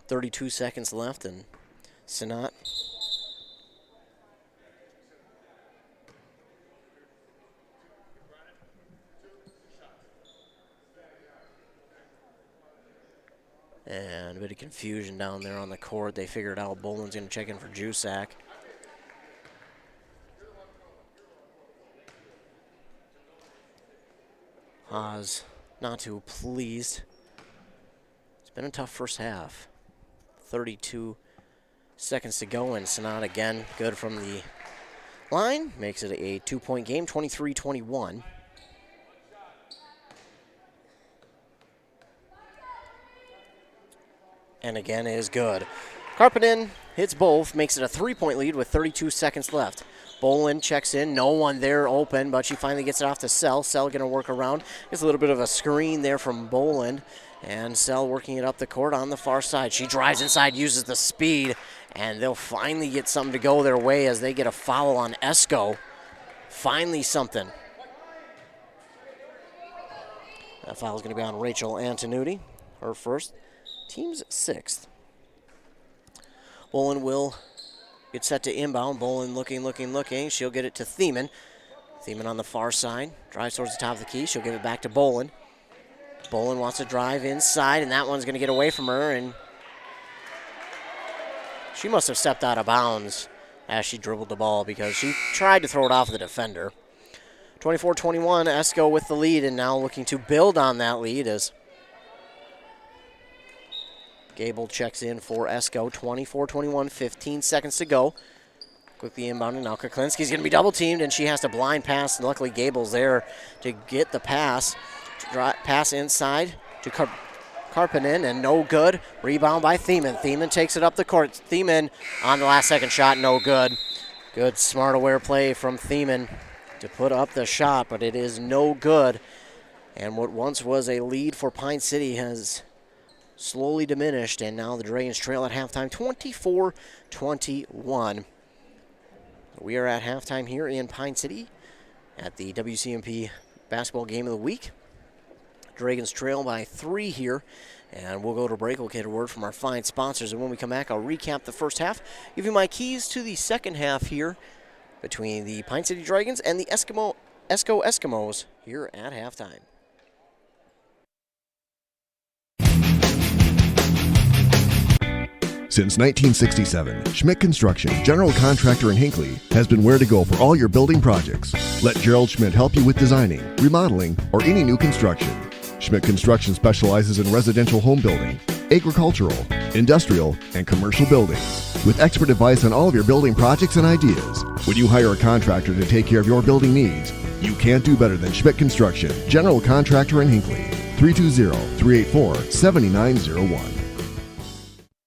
32 seconds left, and Sinat. And a bit of confusion down there on the court. They figured out Boland's going to check in for Jusak. Haas not too pleased. It's been a tough first half. 32 seconds to go, and Sinat again good from the line. Makes it a 2-point game, 23-21. And again is good. Karpinen hits both, makes it a 3-point lead with 32 seconds left. Boland checks in, no one there open, but she finally gets it off to Sell. Sell going to work around. Gets a little bit of a screen there from Boland, and Sell working it up the court on the far side. She drives inside, uses the speed, and they'll finally get something to go their way as they get a foul on Esko. Finally something. That foul is going to be on Rachel Antonucci, her first. Team's 6th. Boland will get set to inbound. Boland looking. She'll get it to Thiemann. Thiemann on the far side. Drives towards the top of the key. She'll give it back to Boland. Boland wants to drive inside, and that one's going to get away from her, and she must have stepped out of bounds as she dribbled the ball because she tried to throw it off the defender. 24-21, Esko with the lead, and now looking to build on that lead as Gable checks in for Esko. 24-21, 15 seconds to go. Quickly inbounding. Now Kuklinski's going to be double-teamed, and she has to blind pass. And luckily, Gable's there to get the pass. Pass inside to Karpinen, and no good. Rebound by Thiemann. Thiemann takes it up the court. Thiemann on the last-second shot, no good. Good, smart, aware play from Thiemann to put up the shot, but it is no good. And what once was a lead for Pine City has slowly diminished, and now the Dragons trail at halftime 24-21. We are at halftime here in Pine City at the WCMP basketball game of the week. Dragons trail by 3 here, and we'll go to break. We'll get a word from our fine sponsors, and when we come back, I'll recap the first half, give you my keys to the second half here between the Pine City Dragons and the Esko Eskimos here at halftime. Since 1967, Schmidt Construction, general contractor in Hinckley, has been where to go for all your building projects. Let Gerald Schmidt help you with designing, remodeling, or any new construction. Schmidt Construction specializes in residential home building, agricultural, industrial, and commercial buildings, with expert advice on all of your building projects and ideas. When you hire a contractor to take care of your building needs, you can't do better than Schmidt Construction, general contractor in Hinckley. 320-384-7901.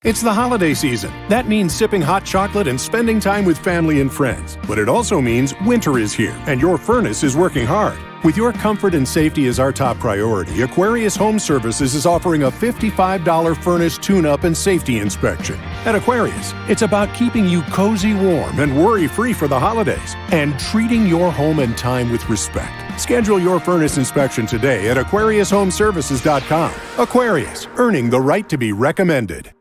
It's the holiday season. That means sipping hot chocolate and spending time with family and friends. But it also means winter is here, and your furnace is working hard. With your comfort and safety as our top priority, Aquarius Home Services is offering a $55 furnace tune-up and safety inspection. At Aquarius, it's about keeping you cozy warm and worry-free for the holidays, and treating your home and time with respect. Schedule your furnace inspection today at AquariusHomeservices.com. Aquarius, earning the right to be recommended.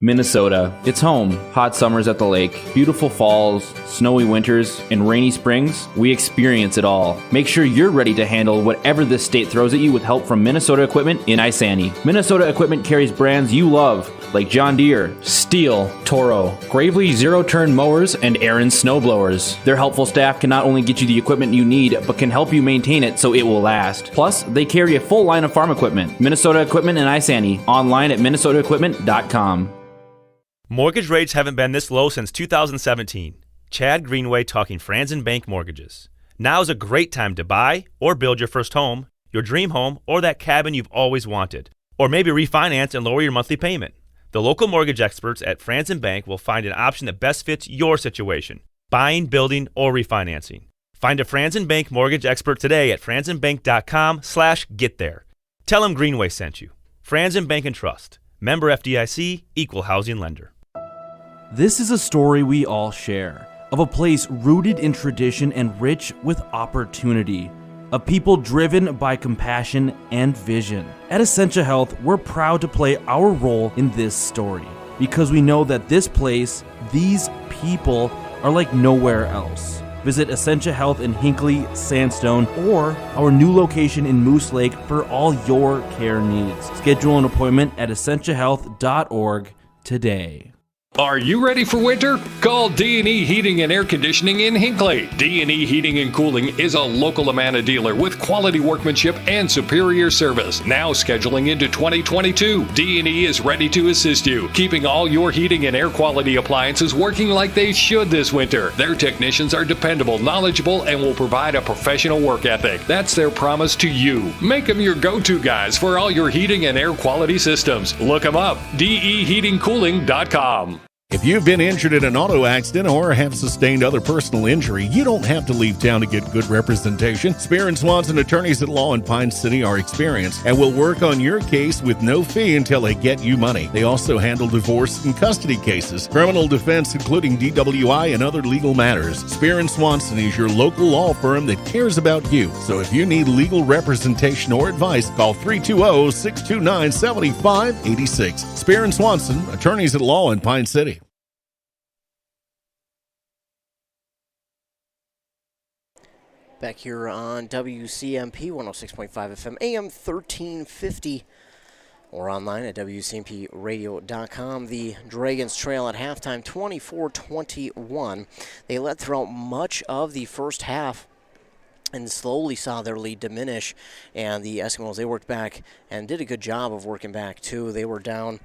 Minnesota. It's home. Hot summers at the lake, beautiful falls, snowy winters, and rainy springs. We experience it all. Make sure you're ready to handle whatever this state throws at you with help from Minnesota Equipment in Isani. Minnesota Equipment carries brands you love, like John Deere, Steel, Toro, Gravely zero-turn mowers, and Aaron snowblowers. Their helpful staff can not only get you the equipment you need, but can help you maintain it so it will last. Plus, they carry a full line of farm equipment. Minnesota Equipment in Isani. Online at minnesotaequipment.com. Mortgage rates haven't been this low since 2017. Chad Greenway talking Franzen Bank Mortgages. Now is a great time to buy or build your first home, your dream home, or that cabin you've always wanted. Or maybe refinance and lower your monthly payment. The local mortgage experts at Franzen Bank will find an option that best fits your situation. Buying, building, or refinancing. Find a Franzen Bank mortgage expert today at franzenbank.com/getthere. Tell them Greenway sent you. Franzen Bank and Trust. Member FDIC, Equal Housing Lender. This is a story we all share, of a place rooted in tradition and rich with opportunity, a people driven by compassion and vision. At Essentia Health, we're proud to play our role in this story, because we know that this place, these people, are like nowhere else. Visit Essentia Health in Hinckley, Sandstone, or our new location in Moose Lake for all your care needs. Schedule an appointment at essentiahealth.org today. Are you ready for winter? Call D&E Heating and Air Conditioning in Hinckley. D&E Heating and Cooling is a local Amana dealer with quality workmanship and superior service. Now scheduling into 2022, D&E is ready to assist you, keeping all your heating and air quality appliances working like they should this winter. Their technicians are dependable, knowledgeable, and will provide a professional work ethic. That's their promise to you. Make them your go-to guys for all your heating and air quality systems. Look them up, deheatingcooling.com. If you've been injured in an auto accident or have sustained other personal injury, you don't have to leave town to get good representation. Spear & Swanson attorneys at law in Pine City are experienced and will work on your case with no fee until they get you money. They also handle divorce and custody cases, criminal defense, including DWI and other legal matters. Spear & Swanson is your local law firm that cares about you. So if you need legal representation or advice, call 320-629-7586. Spear & Swanson, attorneys at law in Pine City. Back here on WCMP 106.5 FM, AM 1350, or online at WCMPradio.com. The Dragons trail at halftime 24-21. They led throughout much of the first half and slowly saw their lead diminish. And the Eskimos, they worked back and did a good job of working back, too. They were down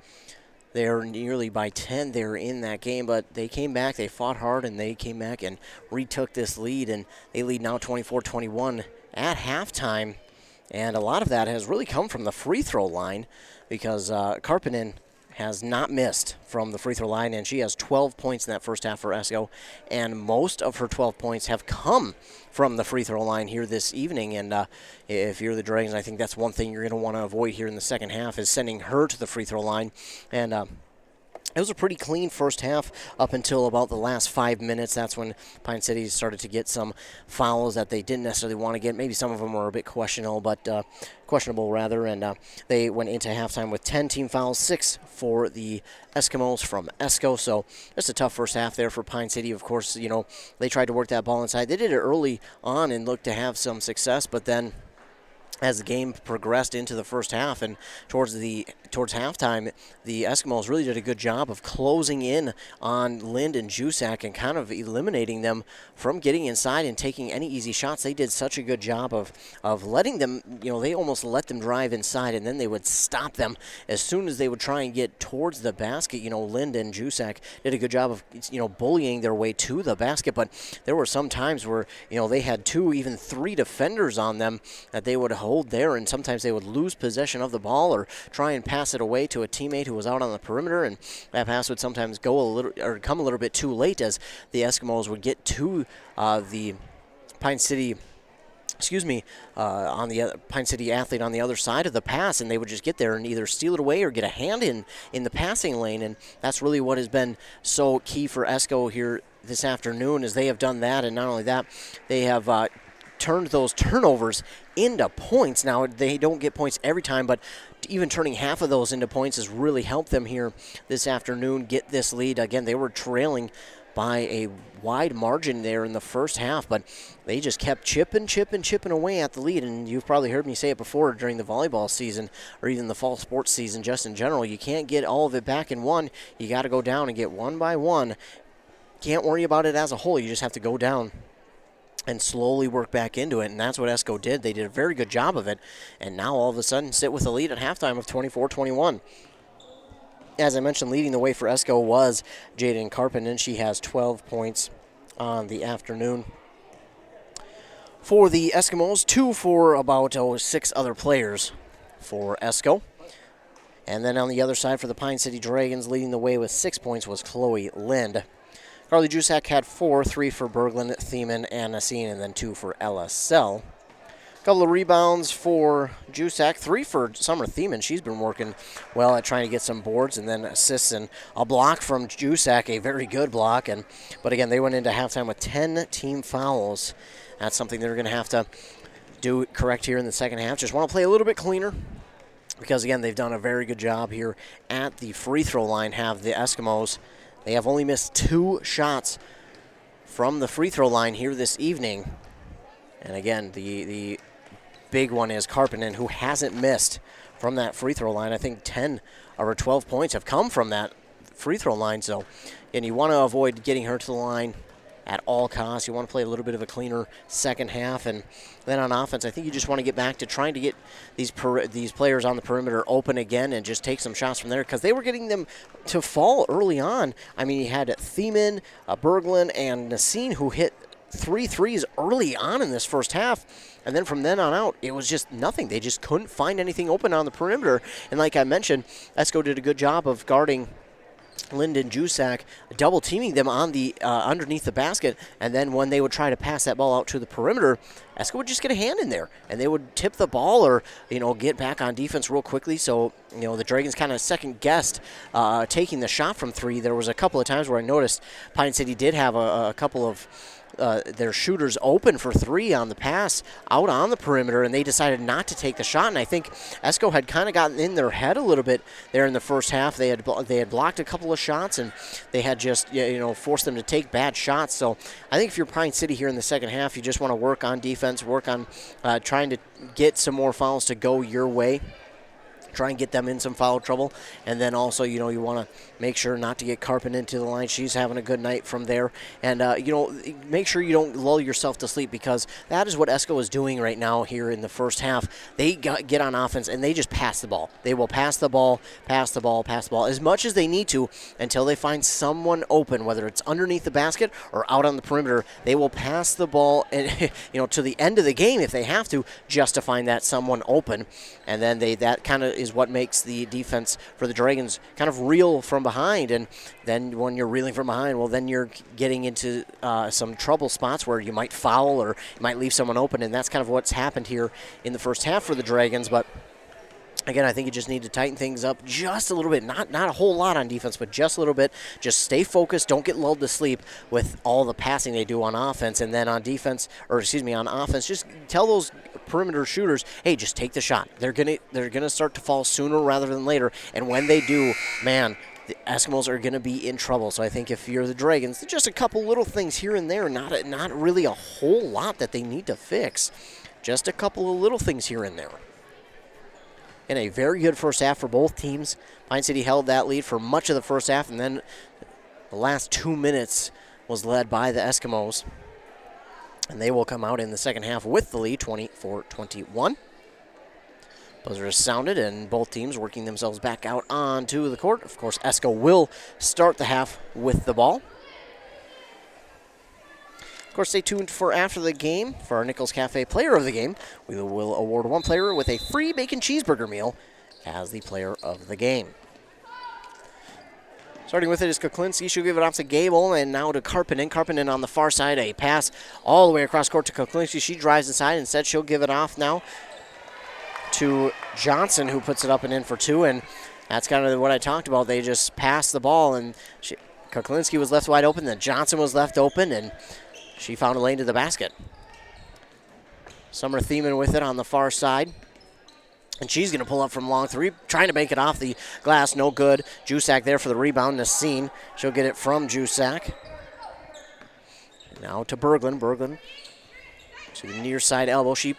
there nearly by 10 there in that game, but they came back, they fought hard, and they came back and retook this lead, and they lead now 24-21 at halftime. And a lot of that has really come from the free throw line, because Karppinen has not missed from the free throw line, and she has 12 points in that first half for Esko, and most of her 12 points have come from the free throw line here this evening. And if you're the Dragons, I think that's one thing you're going to want to avoid here in the second half is sending her to the free throw line. And it was a pretty clean first half up until about the last 5 minutes. That's when Pine City started to get some fouls that they didn't necessarily want to get. Maybe some of them were a bit questionable, and they went into halftime with 10 team fouls, 6 for the Eskimos from Esko. So just a tough first half there for Pine City. Of course, they tried to work that ball inside. They did it early on and looked to have some success, but then as the game progressed into the first half and towards halftime, the Eskimos really did a good job of closing in on Lind and Jusak and kind of eliminating them from getting inside and taking any easy shots. They did such a good job of letting them, they almost let them drive inside, and then they would stop them as soon as they would try and get towards the basket. Lind and Jusak did a good job of, bullying their way to the basket, but there were some times where, they had 2, even 3 defenders on them that they would hold there, and sometimes they would lose possession of the ball or try and pass it away to a teammate who was out on the perimeter, and that pass would sometimes come a little bit too late as the Eskimos would get to the Pine City on the Pine City athlete on the other side of the pass, and they would just get there and either steal it away or get a hand in the passing lane. And that's really what has been so key for Esko here this afternoon, is they have done that, and not only that, they have turned those turnovers into points. Now, they don't get points every time, but even turning half of those into points has really helped them here this afternoon get this lead. Again, they were trailing by a wide margin there in the first half, but they just kept chipping away at the lead. And you've probably heard me say it before during the volleyball season or even the fall sports season just in general. You can't get all of it back in one. You got to go down and get one by one. Can't worry about it as a whole. You just have to go down and slowly work back into it, and that's what Esko did. They did a very good job of it, and now all of a sudden sit with a lead at halftime of 24-21. As I mentioned, leading the way for Esko was Jaden Carpenter. She has 12 points on the afternoon. For the Eskimos, 2 for about 6 other players for Esko. And then on the other side for the Pine City Dragons, leading the way with 6 points was Chloe Lind. Carly Jusak had 4, 3 for Berglund, Thiemann, and Nassine, and then 2 for LSL. A couple of rebounds for Jusak, 3 for Summer Thiemann. She's been working well at trying to get some boards, and then assists, and a block from Jusak, a very good block. But again, they went into halftime with 10 team fouls. That's something they're going to have to do correct here in the second half. Just want to play a little bit cleaner, because again, they've done a very good job here at the free throw line, have the Eskimos. They have only missed 2 shots from the free throw line here this evening. And again, the big one is Karppinen, who hasn't missed from that free throw line. I think 10 of her 12 points have come from that free throw line. So, and you want to avoid getting her to the line at all costs. You want to play a little bit of a cleaner second half. And then on offense, I think you just want to get back to trying to get these players on the perimeter open again and just take some shots from there, because they were getting them to fall early on. I mean, you had Thiemann, Berglund, and Nassine who hit 3 threes early on in this first half. And then from then on out, it was just nothing. They just couldn't find anything open on the perimeter. And like I mentioned, Esko did a good job of guarding Lind and Jusak, double teaming them on the underneath the basket, and then when they would try to pass that ball out to the perimeter, Esko would just get a hand in there, and they would tip the ball or get back on defense real quickly. So the Dragons kind of second guessed taking the shot from 3. There was a couple of times where I noticed Pine City did have a couple of their shooters open for 3 on the pass out on the perimeter, and they decided not to take the shot. And I think Esko had kind of gotten in their head a little bit there in the first half. They had blocked a couple of shots, and they had just forced them to take bad shots. So I think if you're Pine City here in the second half, you just want to work on defense, work on trying to get some more fouls to go your way. Try and get them in some foul trouble. And then also, you want to make sure not to get Carpin into the line. She's having a good night from there. And, make sure you don't lull yourself to sleep, because that is what Esko is doing right now here in the first half. They get on offense, and they just pass the ball. They will pass the ball as much as they need to until they find someone open, whether it's underneath the basket or out on the perimeter. They will pass the ball and, to the end of the game if they have to, just to find that someone open. And then that kind of is what makes the defense for the Dragons kind of reel from behind. And then when you're reeling from behind, well, then you're getting into some trouble spots where you might foul or you might leave someone open, and that's kind of what's happened here in the first half for the Dragons. But again, I think you just need to tighten things up just a little bit. Not a whole lot on defense, but just a little bit. Just stay focused. Don't get lulled to sleep with all the passing they do on offense. And then on on offense, just tell those perimeter shooters, hey, just take the shot. They're gonna start to fall sooner rather than later. And when they do, man, the Eskimos are going to be in trouble. So I think if you're the Dragons, just a couple little things here and there, not really a whole lot that they need to fix. Just a couple of little things here and there. In a very good first half for both teams. Pine City held that lead for much of the first half, and then the last 2 minutes was led by the Eskimos. And they will come out in the second half with the lead, 24-21. Buzzer is sounded, and both teams working themselves back out onto the court. Of course, Esko will start the half with the ball. Of course, stay tuned for after the game for our Nichols Cafe Player of the Game. We will award one player with a free bacon cheeseburger meal as the Player of the Game. Starting with it is Kuklinski. She'll give it off to Gable, and now to Karpinen. Karpinen on the far side, a pass all the way across court to Kuklinski. She drives inside. Instead, she'll give it off now to Johnson, who puts it up and in for two, and that's kind of what I talked about. They just passed the ball, and Kuklinski was left wide open, then Johnson was left open, and she found a lane to the basket. Summer Thiemann with it on the far side. And she's going to pull up from long three, trying to make it off the glass. No good. Jusak there for the rebound. Nassine. She'll get it from Jusak. Now to Berglund. Berglund to the near side elbow. She's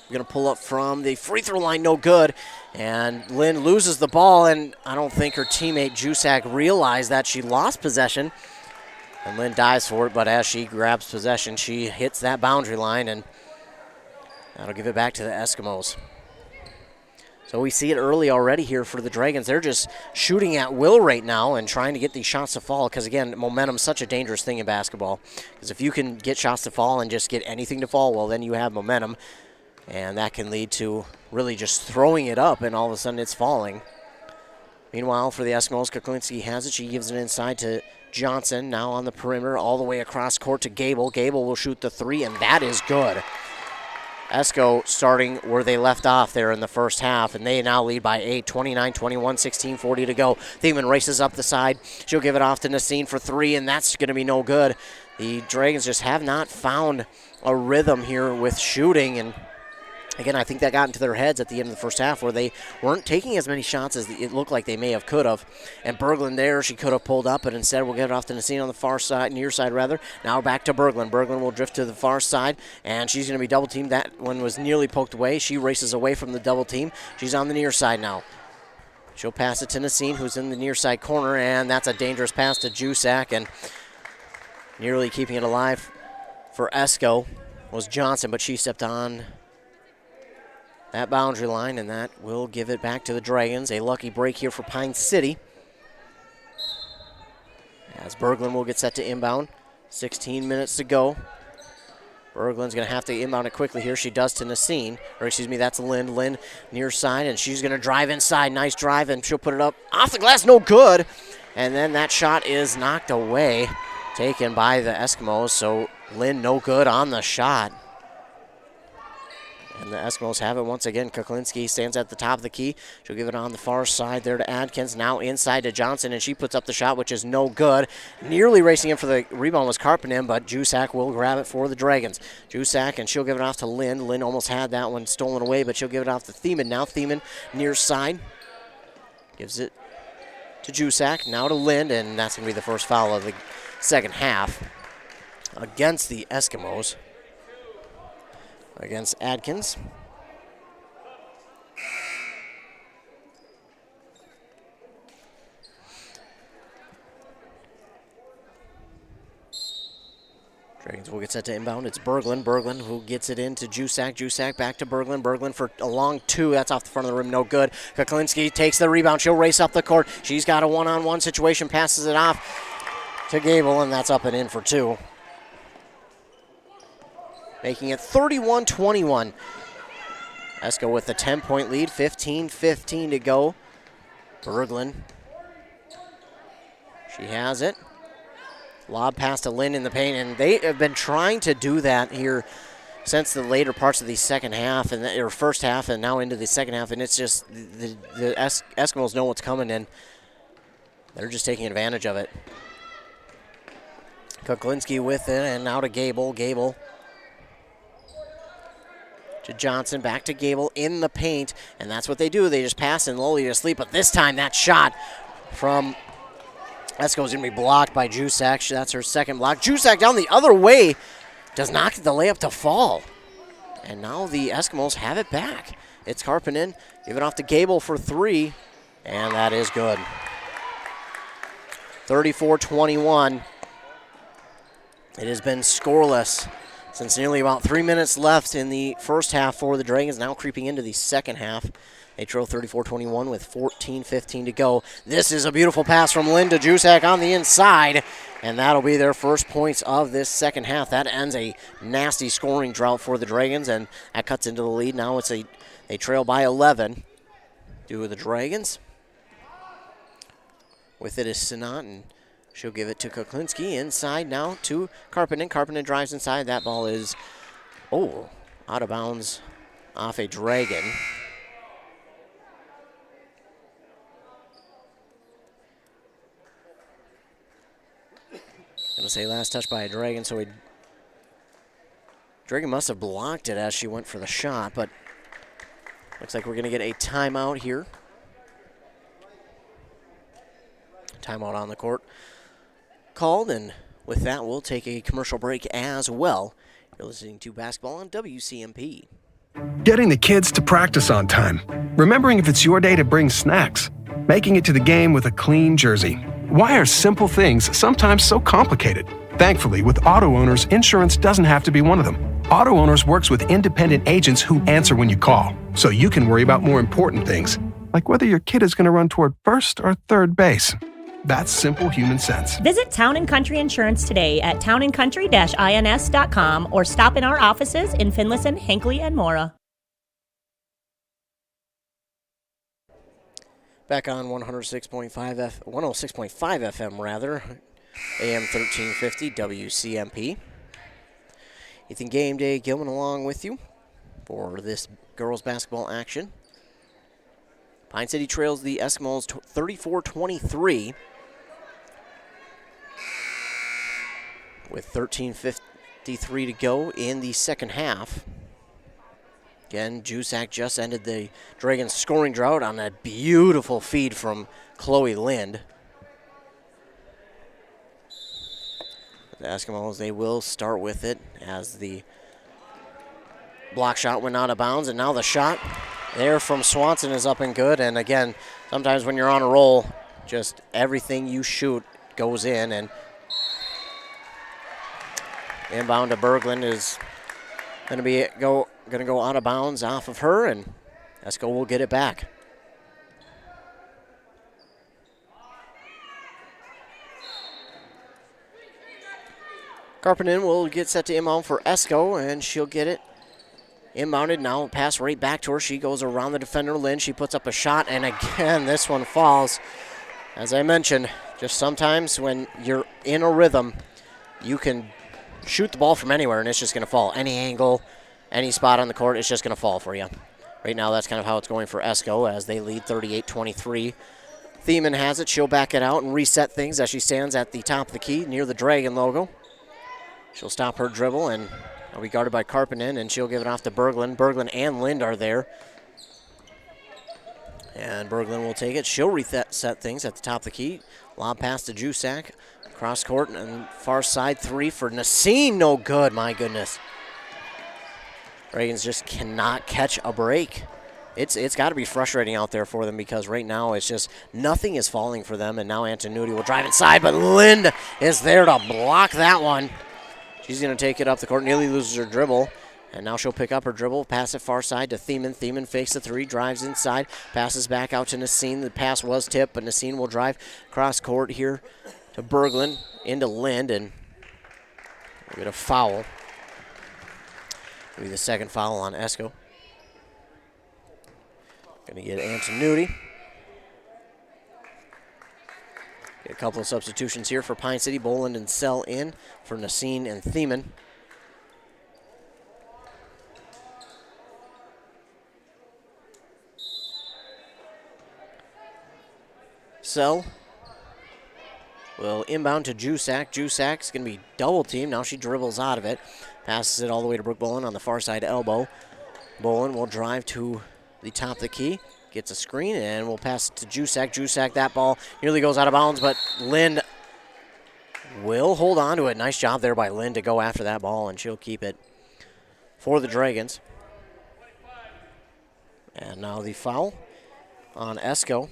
going to pull up from the free throw line. No good. And Lynn loses the ball, and I don't think her teammate Jusak realized that she lost possession. And Lynn dives for it, but as she grabs possession, she hits that boundary line, and that'll give it back to the Eskimos. So we see it early already here for the Dragons. They're just shooting at will right now and trying to get these shots to fall because, again, momentum's such a dangerous thing in basketball. Because if you can get shots to fall and just get anything to fall, well, then you have momentum, and that can lead to really just throwing it up, and all of a sudden it's falling. Meanwhile, for the Eskimos, Kuklinski has it. She gives it inside to Johnson, now on the perimeter, all the way across court to Gable. Gable will shoot the three, and that is good. Esko starting where they left off there in the first half, and they now lead by 8, 29-21, 16:40 to go. Thiemann races up the side. She'll give it off to Nassine for three, and that's going to be no good. The Dragons just have not found a rhythm here with shooting, and again, I think that got into their heads at the end of the first half where they weren't taking as many shots as it looked like they may have could have. And Berglund there, she could have pulled up, but instead we'll get it off to Nassine on the far side, near side rather. Now back to Berglund. Berglund will drift to the far side, and she's going to be double teamed. That one was nearly poked away. She races away from the double team. She's on the near side now. She'll pass it to Nassine, who's in the near side corner, and that's a dangerous pass to Jusak, and nearly keeping it alive for Esko was Johnson, but she stepped on that boundary line, and that will give it back to the Dragons. A lucky break here for Pine City. As Berglund will get set to inbound. 16 minutes to go. Berglund's going to have to inbound it quickly here. She does to Nassine. Or excuse me, that's Lynn. Lynn near side, and she's going to drive inside. Nice drive, and she'll put it up. Off the glass, no good. And then that shot is knocked away. Taken by the Eskimos, so Lynn no good on the shot. And the Eskimos have it once again. Kuklinski stands at the top of the key. She'll give it on the far side there to Adkins. Now inside to Johnson, and she puts up the shot, which is no good. Nearly racing in for the rebound was Karpinen, but Jusak will grab it for the Dragons. Jusak, and she'll give it off to Lynn. Lynn almost had that one stolen away, but she'll give it off to Thiemann. Now Thiemann near side. Gives it to Jusak. Now to Lynn, and that's going to be the first foul of the second half against the Eskimos. Against Adkins. Dragons will get set to inbound. It's Berglund. Berglund who gets it into Jusak. Jusak back to Berglund. Berglund for a long two. That's off the front of the rim. No good. Kuklinski takes the rebound. She'll race up the court. She's got a one-on-one situation. Passes it off to Gable, and that's up and in for two. Making it 31-21. Esko with the 10-point lead, 15-15 to go. Berglund. She has it. Lob pass to Lind in the paint, and they have been trying to do that here since the later parts of the second half or first half, and now into the second half. And it's just the Eskimos know what's coming, and they're just taking advantage of it. Kuklinski with it, and now to Gable. Gable to Johnson, back to Gable in the paint, and that's what they do. They just pass and lull you to sleep, but this time that shot from Esko's going to be blocked by Jusak. That's her second block. Jusak down the other way does not get the layup to fall. And now the Eskimos have it back. It's Karppinen. Give it off to Gable for three, and that is good. 34-21. It has been scoreless since nearly about 3 minutes left in the first half for the Dragons, now creeping into the second half. They trail 34-21 with 14-15 to go. This is a beautiful pass from Linda Jusak on the inside, and that'll be their first points of this second half. That ends a nasty scoring drought for the Dragons, and that cuts into the lead. Now they trail by 11. Do the Dragons. With it is Sinat, and she'll give it to Kuklinski. Inside now to Karppinen. Karppinen drives inside. That ball is, out of bounds off a Dragon. Gonna say last touch by a Dragon, so Dragon must have blocked it as she went for the shot, but looks like we're gonna get a timeout here. Timeout on the court called, and with that, we'll take a commercial break as well. You're listening to Basketball on WCMP. Getting the kids to practice on time. Remembering if it's your day to bring snacks. Making it to the game with a clean jersey. Why are simple things sometimes so complicated? Thankfully, with auto owners, insurance doesn't have to be one of them. Auto Owners works with independent agents who answer when you call, so you can worry about more important things, like whether your kid is going to run toward first or third base. That's simple human sense. Visit Town & Country Insurance today at townandcountry-ins.com or stop in our offices in Finlayson, Hinckley, and Mora. Back on 106.5 FM rather, AM 1350 WCMP. Ethan Game Day Gilman along with you for this girls basketball action. Pine City trails the Eskimos 34-23 with 13:53 to go in the second half. Again, Jusak just ended the Dragons scoring drought on a beautiful feed from Chloe Lind. The Eskimos, they will start with it as the block shot went out of bounds, and now the shot there from Swanson is up and good. And again, sometimes when you're on a roll, just everything you shoot goes in, and inbound to Berglund is going to go out of bounds off of her, and Esko will get it back. Karppinen will get set to inbound for Esko, and she'll get it inbounded. Now pass right back to her. She goes around the defender, Lynn. She puts up a shot, and again, this one falls. As I mentioned, just sometimes when you're in a rhythm, you can shoot the ball from anywhere, and it's just going to fall. Any angle, any spot on the court, it's just going to fall for you. Right now, that's kind of how it's going for Esko as they lead 38-23. Thiemann has it. She'll back it out and reset things as she stands at the top of the key near the Dragon logo. She'll stop her dribble, and will be guarded by Karppinen, and she'll give it off to Berglund. Berglund and Lind are there. And Berglund will take it. She'll reset things at the top of the key. Lob pass to Jusak. Cross court and far side three for Nassine. No good, my goodness. Dragons just cannot catch a break. It's got to be frustrating out there for them because right now it's just nothing is falling for them. And now Antonucci will drive inside, but Lind is there to block that one. She's going to take it up the court, nearly loses her dribble. And now she'll pick up her dribble, pass it far side to Thiemann. Thiemann fakes the three, drives inside, passes back out to Nassine. The pass was tipped, but Nassine will drive cross court here to Berglund, into Lind, and we'll get a foul. It'll be the second foul on Esko. Going to get Antonucci. Get a couple of substitutions here for Pine City. Boland and Sell in for Nasine and Thiemann. Sell will inbound to Jusak. Jusak's going to be double teamed. Now she dribbles out of it. Passes it all the way to Brooke Boland on the far side elbow. Boland will drive to the top of the key. Gets a screen and will pass it to Jusak. Jusak, that ball nearly goes out of bounds, but Lind will hold on to it. Nice job there by Lind to go after that ball, and she'll keep it for the Dragons. And now the foul on Esko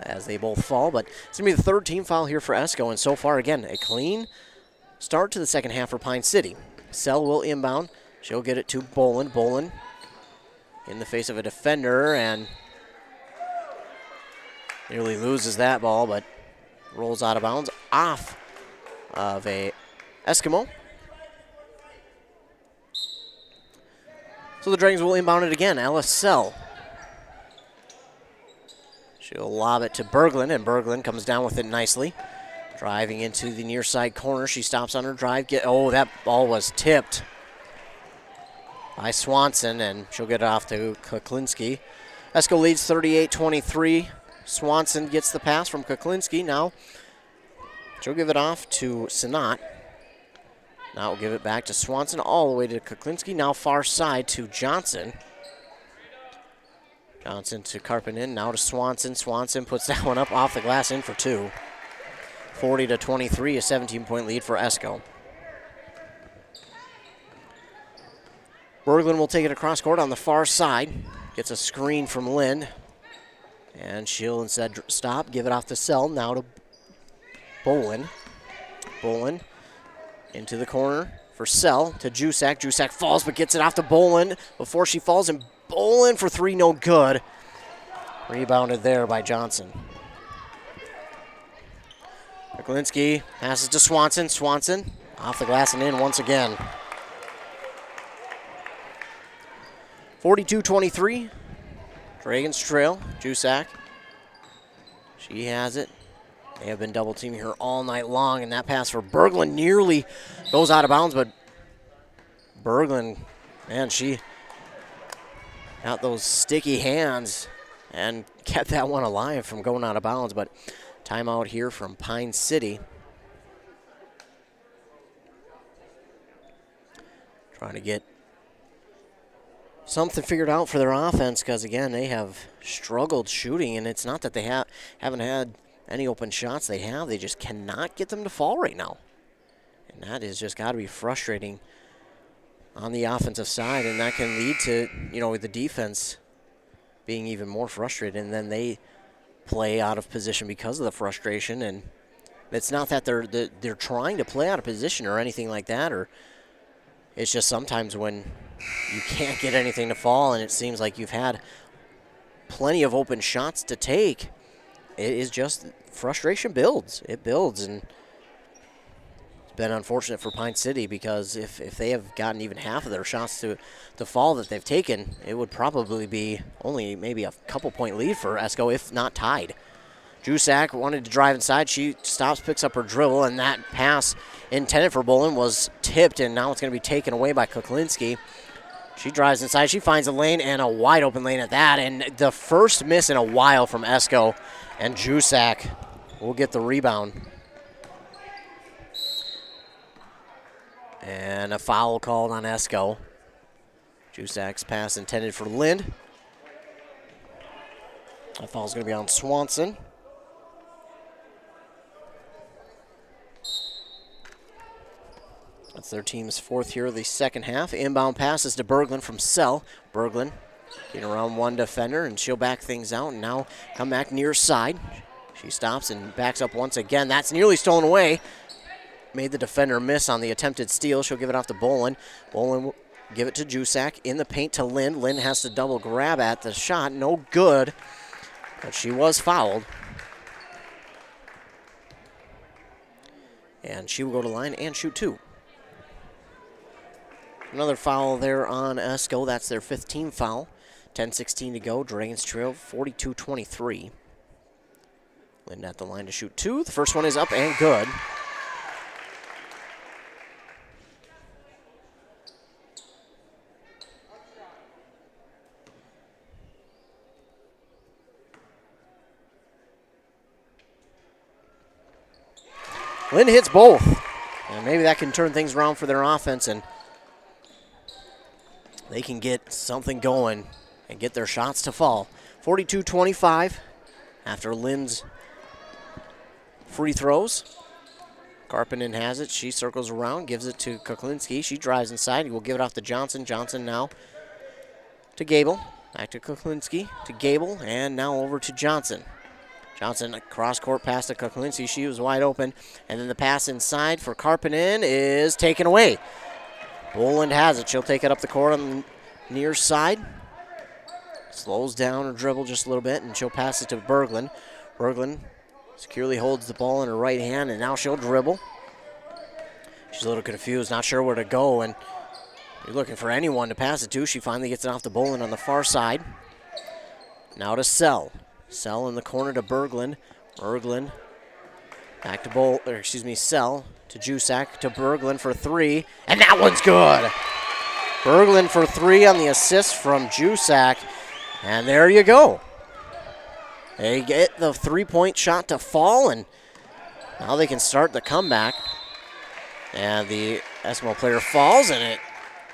as they both fall, but it's going to be the third team foul here for Esko, and so far, again, a clean start to the second half for Pine City. Sell will inbound. She'll get it to Boland. Boland in the face of a defender and nearly loses that ball, but rolls out of bounds off of a Eskimo. So the Dragons will inbound it again. Ellis Sell. She'll lob it to Berglund, and Berglund comes down with it nicely. Driving into the near side corner. She stops on her drive. That ball was tipped by Swanson, and she'll get it off to Kuklinski. Esko leads 38-23. Swanson gets the pass from Kuklinski. Now she'll give it off to Sinat. Now we'll give it back to Swanson all the way to Kuklinski. Now far side to Johnson. Johnson to Karpinen, now to Swanson. Swanson puts that one up off the glass, in for two. 40-23, a 17-point lead for Esko. Berglund will take it across court on the far side. Gets a screen from Lind. And she'll instead stop, give it off to Sell. Now to Boland. Boland into the corner for Sell to Jusak. Jusak falls but gets it off to Boland before she falls, and Boland for three, no good. Rebounded there by Johnson. Kuklinski passes to Swanson. Swanson off the glass and in once again. 42-23. Dragons trail. Jusak. She has it. They have been double teaming her all night long, and that pass for Berglund nearly goes out of bounds, but Berglund, man, she got those sticky hands and kept that one alive from going out of bounds. But timeout here from Pine City. Trying to get something figured out for their offense, because, again, they have struggled shooting, and it's not that they haven't had any open shots. They just cannot get them to fall right now. And that has just got to be frustrating on the offensive side, and that can lead to, the defense being even more frustrated, and then they play out of position because of the frustration. And it's not that they're trying to play out of position or anything like that, or it's just sometimes when you can't get anything to fall and it seems like you've had plenty of open shots to take, it is just frustration builds. It builds, and it's been unfortunate for Pine City, because if they have gotten even half of their shots to fall that they've taken, it would probably be only maybe a couple-point lead for Esko, if not tied. Jusak wanted to drive inside. She stops, picks up her dribble, and that pass intended for Boland was tipped, and now it's going to be taken away by Kuklinski. She drives inside. She finds a lane, and a wide-open lane at that, and the first miss in a while from Esko, and Jusak will get the rebound. And a foul called on Esko. Jusak's pass intended for Lind. That foul's going to be on Swanson. That's their team's fourth here of the second half. Inbound passes to Berglund from Sell. Berglund getting around one defender, and she'll back things out and now come back near side. She stops and backs up once again. That's nearly stolen away. Made the defender miss on the attempted steal. She'll give it off to Boland. Boland will give it to Jusak. In the paint to Lind. Lind has to double grab at the shot. No good, but she was fouled. And she will go to line and shoot two. Another foul there on Esko. That's their fifth team foul. 10:16 to go. Dragons trail 42-23. Lind at the line to shoot 2. The first one is up and good. Lind hits both, and maybe that can turn things around for their offense, and they can get something going and get their shots to fall. 42-25 after Lind's free throws. Karpinen has it. She circles around, gives it to Kuklinski. She drives inside. He will give it off to Johnson. Johnson now to Gable. Back to Kuklinski, to Gable, and now over to Johnson. Johnson, cross-court pass to Kuklinski. She was wide open. And then the pass inside for Karpinen is taken away. Boland has it. She'll take it up the court on the near side. Slows down her dribble just a little bit, and she'll pass it to Berglund. Berglund securely holds the ball in her right hand, and now she'll dribble. She's a little confused, not sure where to go, and you're looking for anyone to pass it to. She finally gets it off to Boland on the far side. Now to Sell. Sell in the corner to Berglund. Berglund back to Sell to Jusak to Berglund for 3, and that one's good. Berglund for 3 on the assist from Jusak, and there you go. They get the 3-point shot to fall, and now they can start the comeback. And the Eskimo player falls, and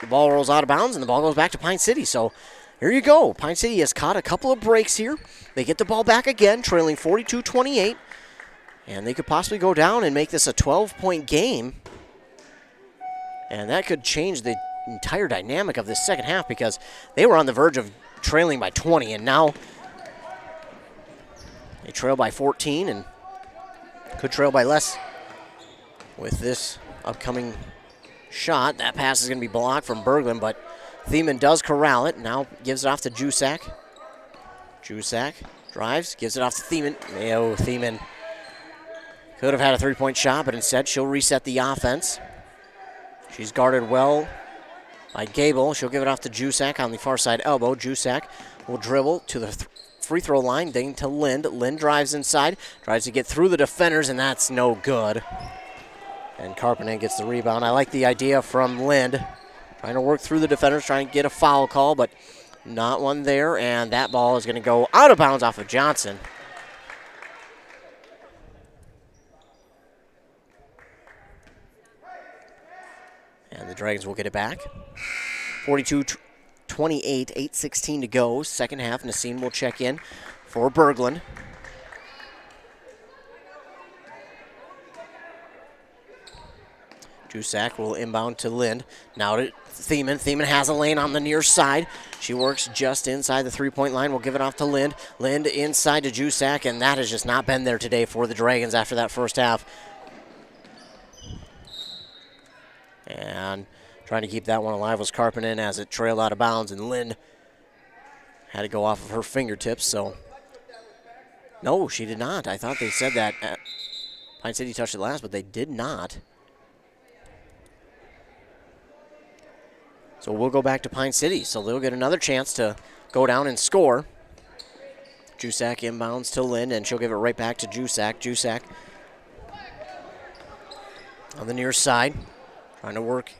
the ball rolls out of bounds, and the ball goes back to Pine City. So here you go. Pine City has caught a couple of breaks here. They get the ball back again, trailing 42-28. And they could possibly go down and make this a 12-point game. And that could change the entire dynamic of this second half, because they were on the verge of trailing by 20, and now they trail by 14 and could trail by less with this upcoming shot. That pass is going to be blocked from Berglund, but Thiemann does corral it. Now gives it off to Jusak. Jusak drives, gives it off to Thiemann. Oh, Thiemann could have had a 3-point shot, but instead she'll reset the offense. She's guarded well by Gable. She'll give it off to Jusak on the far side elbow. Jusak will dribble to the free throw line, then to Lind. Lind drives inside, tries to get through the defenders, and that's no good. And Karpinen gets the rebound. I like the idea from Lind, trying to work through the defenders, trying to get a foul call, but not one there, and that ball is going to go out of bounds off of Johnson. And the Dragons will get it back. 42-28, 8:16 to go. Second half, Nassim will check in for Berglund. Jusak will inbound to Lind. Now to Thiemann. Thiemann has a lane on the near side. She works just inside the 3-point line. We'll give it off to Lind. Lind inside to Jusak, and that has just not been there today for the Dragons after that first half. And trying to keep that one alive was Karpinen as it trailed out of bounds, and Lind had to go off of her fingertips. So, no, she did not. I thought they said that Pine City touched it last, but they did not. So we'll go back to Pine City. So they'll get another chance to go down and score. Jusak inbounds to Lind, and she'll give it right back to Jusak. Jusak on the near side, trying to work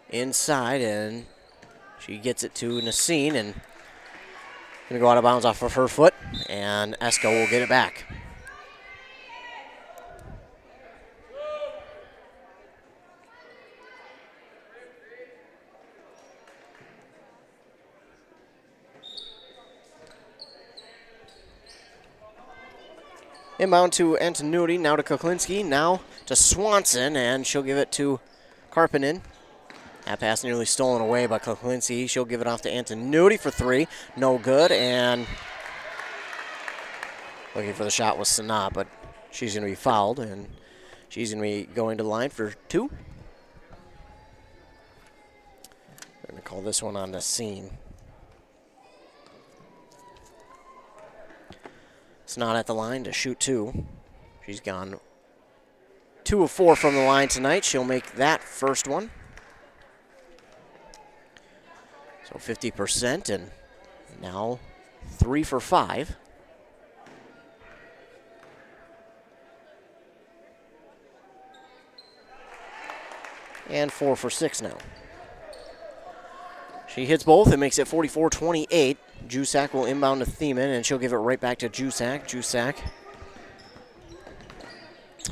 inside, and she gets it to Nassim, and going to go out of bounds off of her foot, and Esko will get it back. Inbound to Antonucci, now to Kuklinski, now to Swanson, and she'll give it to Karpinen. That pass nearly stolen away by Kuklinski. She'll give it off to Antonucci for 3. No good, and looking for the shot was Sanat, but she's going to be fouled, and she's going to be going to the line for 2. We're going to call this one on the scene. It's not at the line to shoot 2. She's gone 2 of 4 from the line tonight. She'll make that first one. So 50%, and Now 3 for 5. And 4 for 6 now. She hits both and makes it 44-28. Jusak will inbound to Thiemann, and she'll give it right back to Jusak. Jusak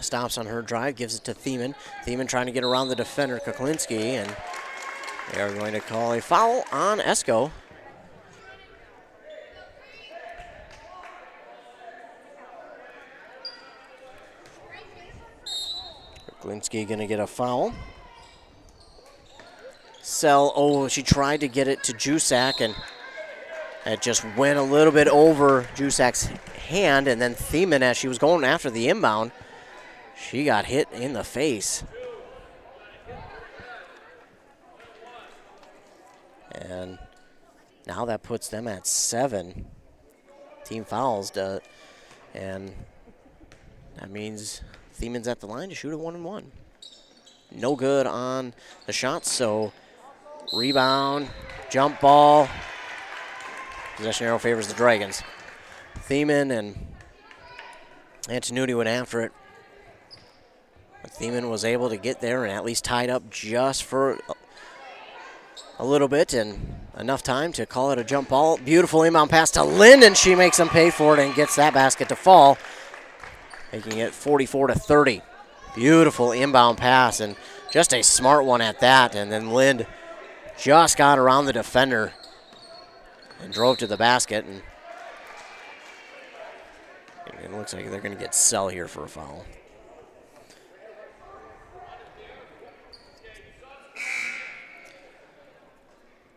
stops on her drive, gives it to Thiemann. Thiemann trying to get around the defender, Kuklinski, and they are going to call a foul on Esko. Kuklinski going to get a foul. She tried to get it to Jusak, and it just went a little bit over Jusak's hand, and then Thiemann, as she was going after the inbound, she got hit in the face. And now that puts them at 7 team fouls, and that means Thiemann's at the line to shoot a 1-and-1. No good on the shots, so rebound, jump ball. Possession arrow favors the Dragons. Thiemann and Antonucci went after it. But Thiemann was able to get there and at least tied up just for a little bit and enough time to call it a jump ball. Beautiful inbound pass to Lind, and she makes them pay for it and gets that basket to fall, making it 44-30. Beautiful inbound pass, and just a smart one at that. And then Lind just got around the defender and drove to the basket. And it looks like they're going to get Sell here for a foul.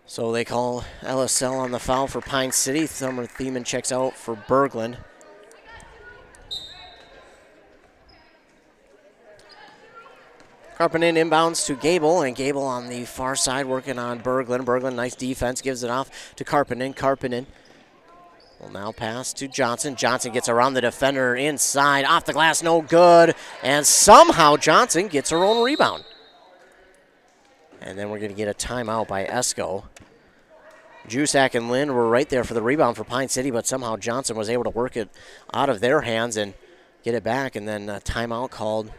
So they call LSL on the foul for Pine City. Summer Thiemann checks out for Berglund. Karpinen inbounds to Gable, and Gable on the far side working on Berglund. Berglund, nice defense, gives it off to Karpinen. Karpinen will now pass to Johnson. Johnson gets around the defender inside, off the glass, no good, and somehow Johnson gets her own rebound. And then we're going to get a timeout by Esko. Jusak and Lind were right there for the rebound for Pine City, but somehow Johnson was able to work it out of their hands and get it back, and then a timeout called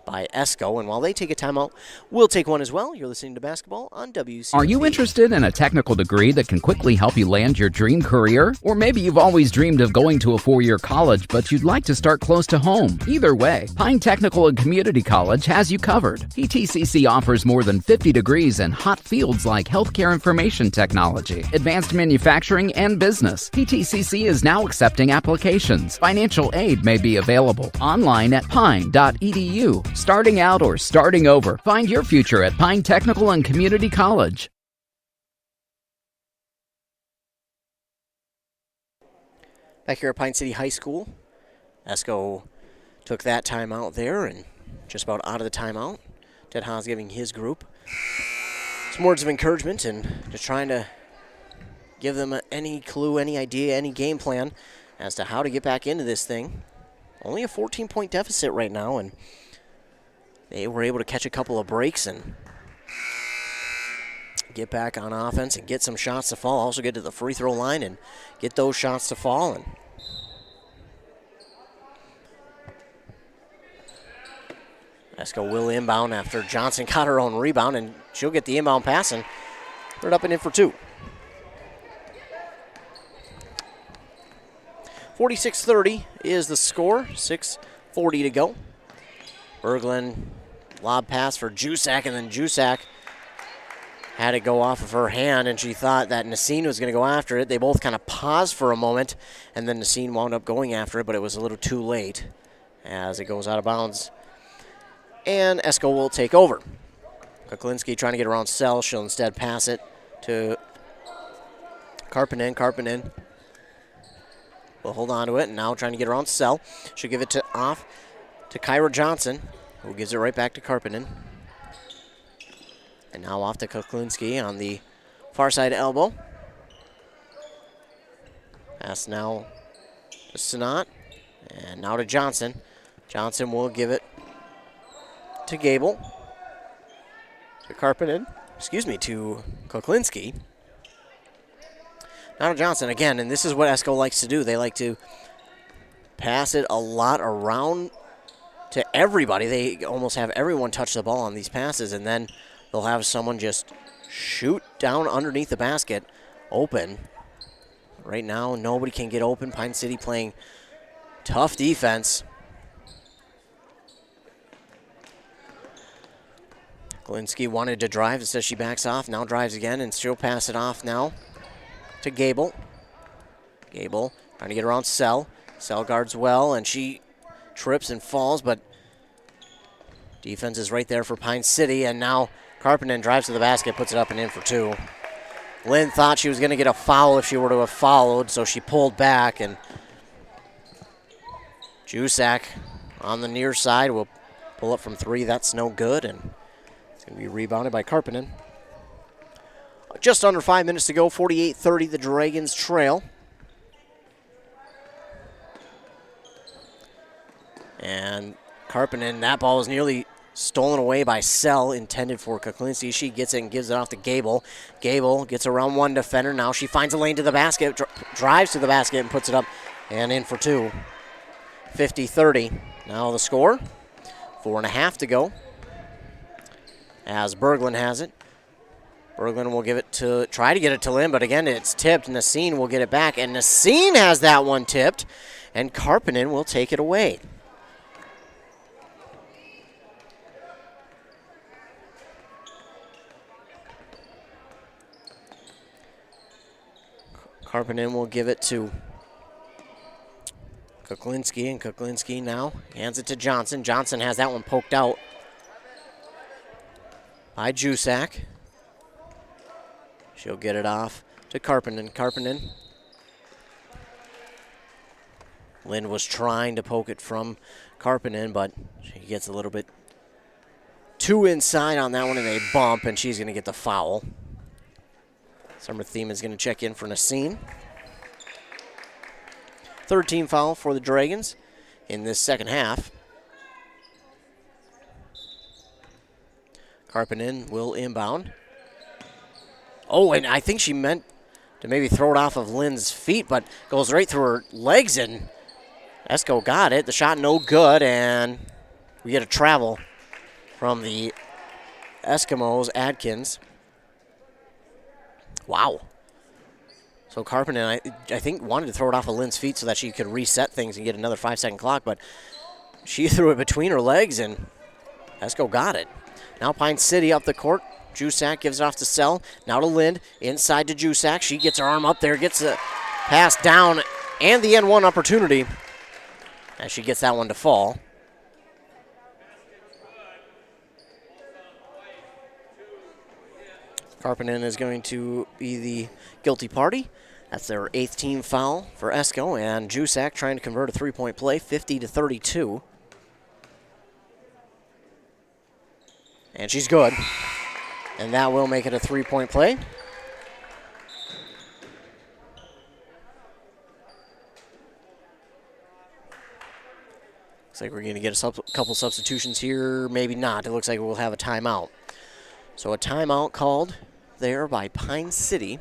by Esko. And while they take a timeout, we'll take one as well. You're listening to Basketball on WCT. Are you interested in a technical degree that can quickly help you land your dream career? Or maybe you've always dreamed of going to a 4-year college, but you'd like to start close to home. Either way, Pine Technical and Community College has you covered. PTCC offers more than 50 degrees in hot fields like healthcare information technology, advanced manufacturing, and business. PTCC is now accepting applications. Financial aid may be available online at pine.edu. Starting out or starting over, find your future at Pine Technical and Community College. Back here at Pine City High School, Esko took that timeout there and just about out of the timeout. Ted Haas giving his group some words of encouragement and just trying to give them any clue, any idea, any game plan as to how to get back into this thing. Only a 14-point deficit right now, and they were able to catch a couple of breaks and get back on offense and get some shots to fall. Also get to the free throw line and get those shots to fall. And Esko will inbound after Johnson caught her own rebound, and she'll get the inbound pass and put it up and in for 2. 46-30 is the score. 6:40 to go. Berglund lob pass for Jusak, and then Jusak had it go off of her hand, and she thought that Nassine was going to go after it. They both kind of paused for a moment, and then Nassine wound up going after it, but it was a little too late as it goes out of bounds. And Esko will take over. Kuklinski trying to get around Sell. She'll instead pass it to Karpinen. Karpinen will hold on to it, and now trying to get around Sell. She'll give it off to Kyra Johnson, who gives it right back to Karpinen. And now off to Kuklinski on the far side elbow. Pass now to Sinat, and now to Johnson. Johnson will give it to Gable, to Kuklinski. Now to Johnson again, and this is what Esko likes to do. They like to pass it a lot around to everybody. They almost have everyone touch the ball on these passes, and then they'll have someone just shoot down underneath the basket open. Right now, nobody can get open. Pine City playing tough defense. Glinski wanted to drive. It says she backs off. Now drives again, and she'll pass it off now to Gable. Gable trying to get around Sell. Sell guards well, and she trips and falls, but defense is right there for Pine City, and now Carpenter drives to the basket, puts it up and in for two. Lynn thought she was going to get a foul if she were to have followed, so she pulled back, and Jusak on the near side will pull up from three. That's no good, and it's going to be rebounded by Carpenter. Just under 5 minutes to go, 48-30, the Dragons trail. And Karppinen, that ball was nearly stolen away by Sell, intended for Kuklinski. She gets it and gives it off to Gable. Gable gets around one defender. Now she finds a lane to the basket, drives to the basket and puts it up and in for two. 50-30. Now the score, 4.5 to go. As Berglund has it. Berglund will try to get it to Lynn, but again, it's tipped. Nassine will get it back, and Nassine has that one tipped, and Karppinen will take it away. Karppinen will give it to Kuklinski, and Kuklinski now hands it to Johnson. Johnson has that one poked out by Jusak. She'll get it off to Karppinen. Karppinen. Lynn was trying to poke it from Karppinen, but she gets a little bit too inside on that one, and they bump, and she's going to get the foul. Summer Thiem is going to check in for Nassine. Third team foul for the Dragons in this second half. Karppinen will inbound. Oh, and I think she meant to maybe throw it off of Lynn's feet, but goes right through her legs, and Esko got it. The shot no good, and we get a travel from the Eskimos, Adkins. Wow. So Karppinen, I think, wanted to throw it off of Lynn's feet so that she could reset things and get another 5-second clock, but she threw it between her legs, and Esko got it. Now Pine City up the court. Jusak gives it off to Sell. Now to Lind. Inside to Jusak. She gets her arm up there, gets a pass down, and the N1 opportunity as she gets that one to fall. Karppinen is going to be the guilty party. That's their 8th team foul for Esko, and Jusak trying to convert a three-point play, 50-32. And she's good. And that will make it a three-point play. Looks like we're going to get a couple substitutions here. Maybe not. It looks like we'll have a timeout. So a timeout called there by Pine City.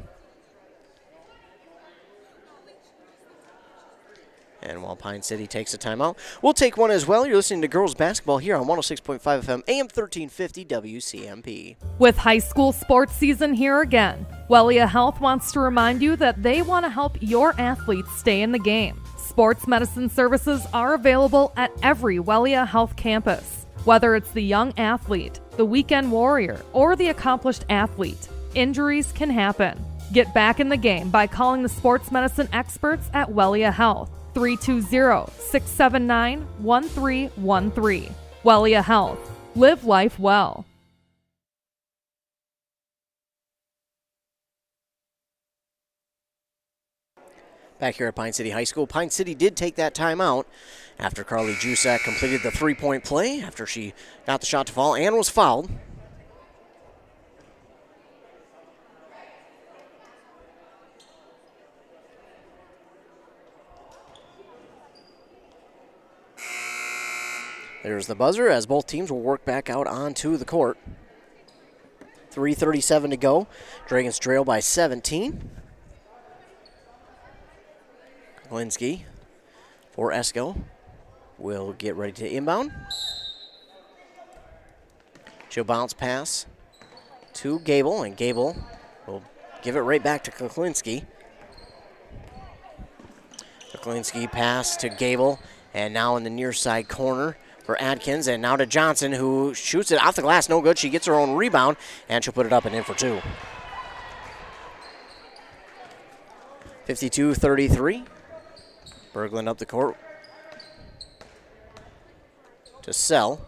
And while Pine City takes a timeout, we'll take one as well. You're listening to Girls Basketball here on 106.5 FM, AM 1350 WCMP. With high school sports season here again, Wellia Health wants to remind you that they want to help your athletes stay in the game. Sports medicine services are available at every Wellia Health campus. Whether it's the young athlete, the weekend warrior, or the accomplished athlete, injuries can happen. Get back in the game by calling the sports medicine experts at Wellia Health. 320-679-1313. Wellia Health. Live life well. Back here at Pine City High School, Pine City did take that timeout after Carly Jusak completed the three-point play after she got the shot to fall and was fouled. There's the buzzer as both teams will work back out onto the court. 3:37 to go. Dragons trail by 17. Kuklinski for Esko will get ready to inbound. She'll bounce pass to Gable, and Gable will give it right back to Kuklinski. Kuklinski pass to Gable, and now in the near side corner for Adkins, and now to Johnson, who shoots it off the glass, no good. She gets her own rebound, and she'll put it up and in for two. 52-33. Berglund up the court to Sell.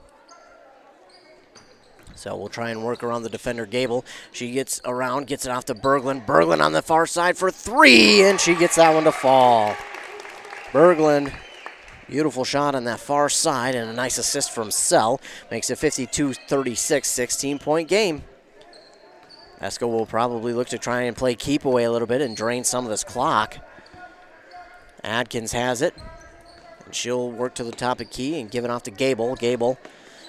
So we'll try and work around the defender, Gable. She gets around, gets it off to Berglund. Berglund on the far side for three, and she gets that one to fall. Berglund, beautiful shot on that far side, and a nice assist from Sell. Makes it 52-36, 16-point game. Esko will probably look to try and play keep away a little bit and drain some of this clock. Adkins has it, and she'll work to the top of key and give it off to Gable. Gable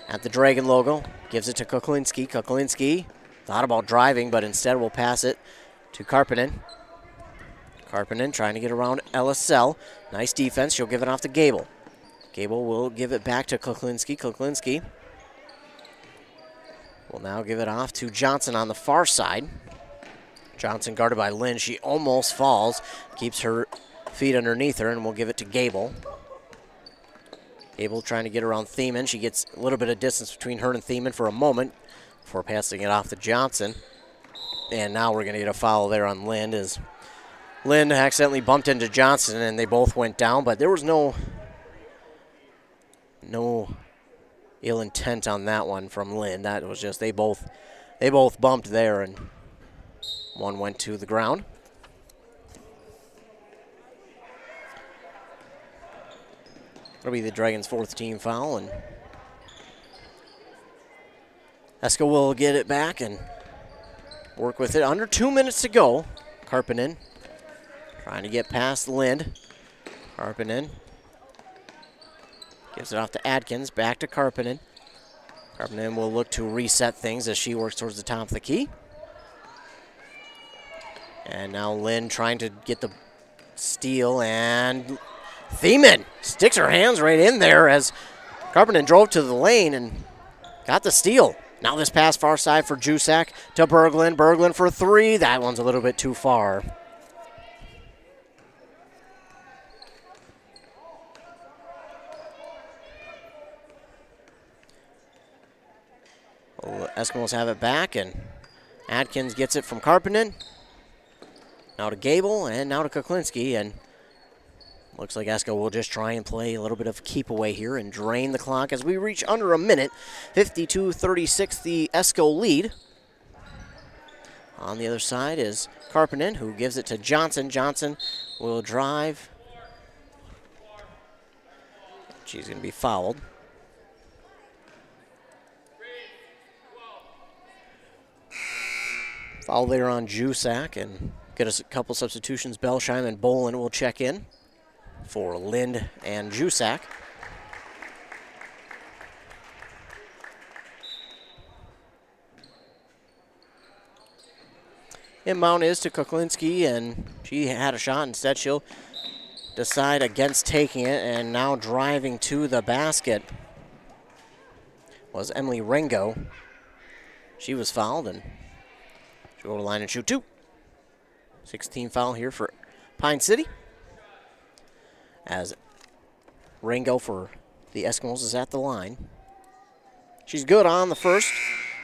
at the Dragon logo, gives it to Kuklinski. Kuklinski thought about driving, but instead will pass it to Karppinen. Karppinen trying to get around LSL. Nice defense. She'll give it off to Gable. Gable will give it back to Kuklinski. Kuklinski will now give it off to Johnson on the far side. Johnson guarded by Lynn. She almost falls, keeps her feet underneath her, and we'll give it to Gable. Gable trying to get around Thiemann. She gets a little bit of distance between her and Thiemann for a moment before passing it off to Johnson. And now we're going to get a foul there on Lind, as Lind accidentally bumped into Johnson and they both went down, but there was no ill intent on that one from Lind. That was just they both bumped there, and one went to the ground. It'll be the Dragons' fourth team foul, and Esko will get it back and work with it. Under 2 minutes to go. Karppinen trying to get past Lind. Karppinen gives it off to Adkins, back to Karppinen. Karppinen will look to reset things as she works towards the top of the key. And now Lind trying to get the steal, and Thiemann sticks her hands right in there as Karppinen drove to the lane and got the steal. Now this pass far side for Jusak to Berglund. Berglund for three. That one's a little bit too far. Eskimos have it back, and Adkins gets it from Karppinen. Now to Gable, and now to Kuklinski, and looks like Esko will just try and play a little bit of keep away here and drain the clock as we reach under a minute. 52-36, the Esko lead. On the other side is Karppinen, who gives it to Johnson. Johnson will drive. She's going to be fouled. Foul there on Jusak, and get us a couple substitutions. Belsheim and Bolin will check in for Lind and Jusak. Inbound is to Kuklinski, and she had a shot. Instead, she'll decide against taking it, and now driving to the basket was Emily Rengo. She was fouled, and she'll go to the line and shoot two. 16 foul here for Pine City, as Rengo for the Eskimos is at the line. She's good on the first.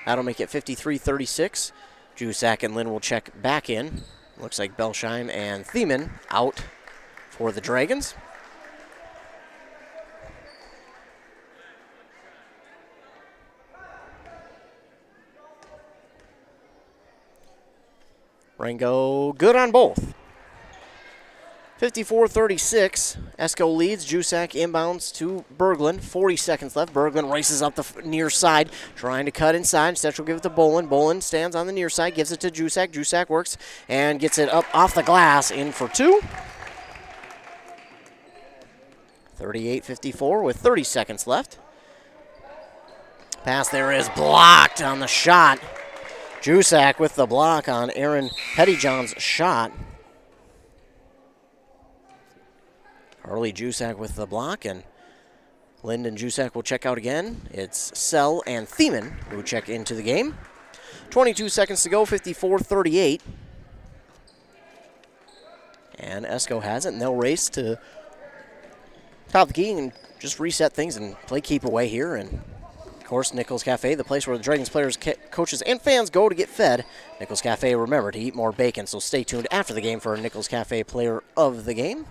That'll make it 53-36. Jusak and Lynn will check back in. Looks like Belsheim and Thiemann out for the Dragons. Rengo good on both. 54-36, Esko leads. Jusak inbounds to Berglund. 40 seconds left. Berglund races up the near side, trying to cut inside. Instead, she'll give it to Bolin. Bolin stands on the near side, gives it to Jusak. Jusak works and gets it up off the glass, in for two. 38-54 with 30 seconds left. Pass there is blocked on the shot. Jusak with the block on Aaron Pettyjohn's shot. Carly Jusak with the block, and Lyndon Jusak will check out again. It's Sell and Thiemann who check into the game. 22 seconds to go, 54-38. And Esko has it, and they'll race to top of the key and just reset things and play keep away here. And, of course, Nichols Cafe, the place where the Dragons players, coaches, and fans go to get fed. Nichols Cafe, remember, to eat more bacon, so stay tuned after the game for a Nichols Cafe player of the game.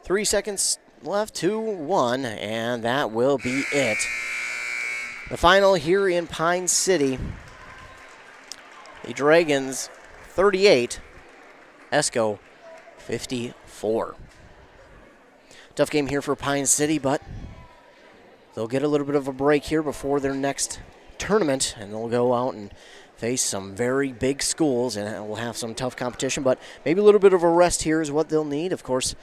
3 seconds left, 2-1, and that will be it. The final here in Pine City. The Dragons 38, Esko 54. Tough game here for Pine City, but they'll get a little bit of a break here before their next tournament, and they'll go out and face some very big schools, and we'll have some tough competition, but maybe a little bit of a rest here is what they'll need. Of course,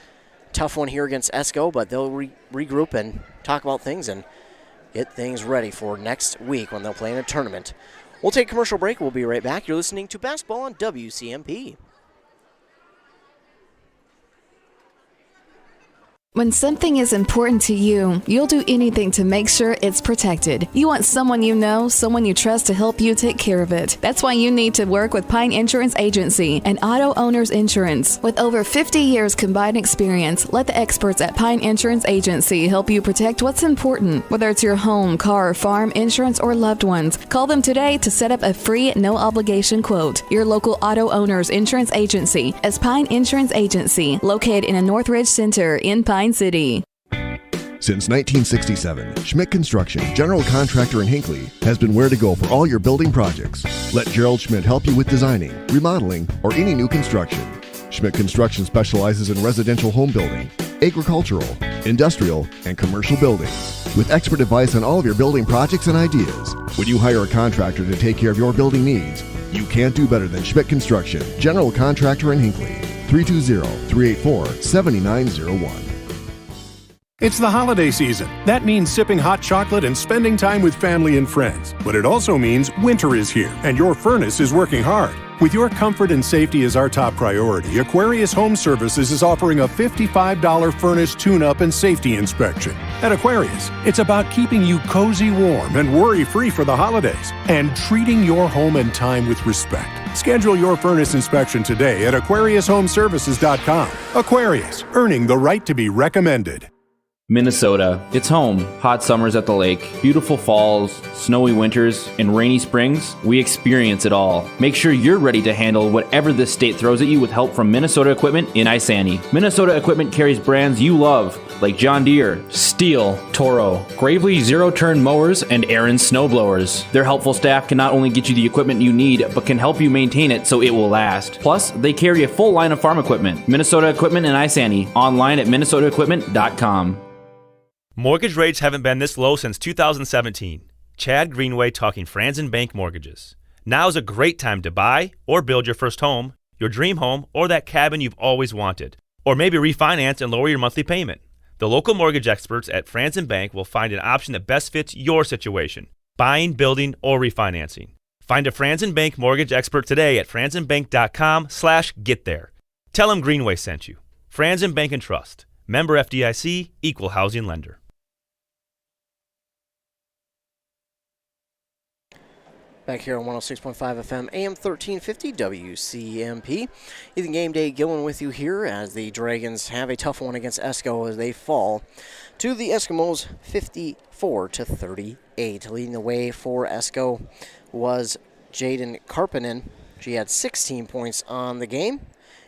tough one here against Esko, but they'll regroup and talk about things and get things ready for next week when they'll play in a tournament. We'll take a commercial break. We'll be right back. You're listening to Basketball on WCMP. When something is important to you, you'll do anything to make sure it's protected. You want someone you know, someone you trust to help you take care of it. That's why you need to work with Pine Insurance Agency and Auto Owners Insurance. With over 50 years combined experience, let the experts at Pine Insurance Agency help you protect what's important. Whether it's your home, car, farm, insurance, or loved ones, call them today to set up a free, no-obligation quote. Your local Auto Owners Insurance Agency is Pine Insurance Agency, located in a Northridge Center in Pine City. Since 1967, Schmidt Construction, general contractor in Hinckley, has been where to go for all your building projects. Let Gerald Schmidt help you with designing, remodeling, or any new construction. Schmidt Construction specializes in residential home building, agricultural, industrial, and commercial buildings. With expert advice on all of your building projects and ideas, when you hire a contractor to take care of your building needs, you can't do better than Schmidt Construction, general contractor in Hinckley. 320-384-7901. It's the holiday season. That means sipping hot chocolate and spending time with family and friends. But it also means winter is here, and your furnace is working hard. With your comfort and safety as our top priority, Aquarius Home Services is offering a $55 furnace tune-up and safety inspection. At Aquarius, it's about keeping you cozy warm and worry-free for the holidays, and treating your home and time with respect. Schedule your furnace inspection today at AquariusHomeservices.com. Aquarius, earning the right to be recommended. Minnesota. It's home. Hot summers at the lake, beautiful falls, snowy winters, and rainy springs. We experience it all. Make sure you're ready to handle whatever this state throws at you with help from Minnesota Equipment in Isani. Minnesota Equipment carries brands you love, like John Deere, Steel, Toro, Gravely zero-turn mowers, and Aaron snowblowers. Their helpful staff can not only get you the equipment you need, but can help you maintain it so it will last. Plus, they carry a full line of farm equipment. Minnesota Equipment in Isani. Online at minnesotaequipment.com. Mortgage rates haven't been this low since 2017. Chad Greenway talking Franzen Bank Mortgages. Now is a great time to buy or build your first home, your dream home, or that cabin you've always wanted. Or maybe refinance and lower your monthly payment. The local mortgage experts at Franzen Bank will find an option that best fits your situation. Buying, building, or refinancing. Find a Franzen Bank mortgage expert today at franzenbank.com/getthere. Tell them Greenway sent you. Franzen Bank and Trust. Member FDIC, Equal Housing Lender. Back here on 106.5 FM, AM 1350, WCMP. Ethan Game Day Gillen with you here as the Dragons have a tough one against Esko as they fall to the Eskimos 54-38. Leading the way for Esko was Jaden Karpinen. She had 16 points on the game.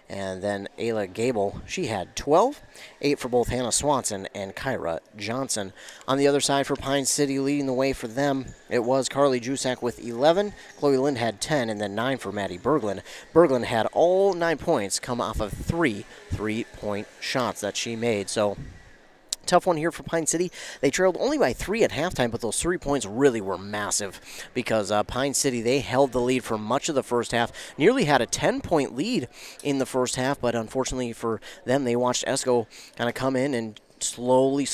And then Ayla Gable, she had 12, 8 for both Hannah Swanson and Kyra Johnson. On the other side for Pine City, leading the way for them, it was Carly Jusak with 11, Chloe Lind had 10, and then 9 for Maddie Berglund. Berglund had all 9 points come off of 3 3-point shots that she made. So tough one here for Pine City. They trailed only by 3 at halftime, but those 3 points really were massive because Pine City, they held the lead for much of the first half, nearly had a 10-point lead in the first half, but unfortunately for them, they watched Esko kind of come in and slowly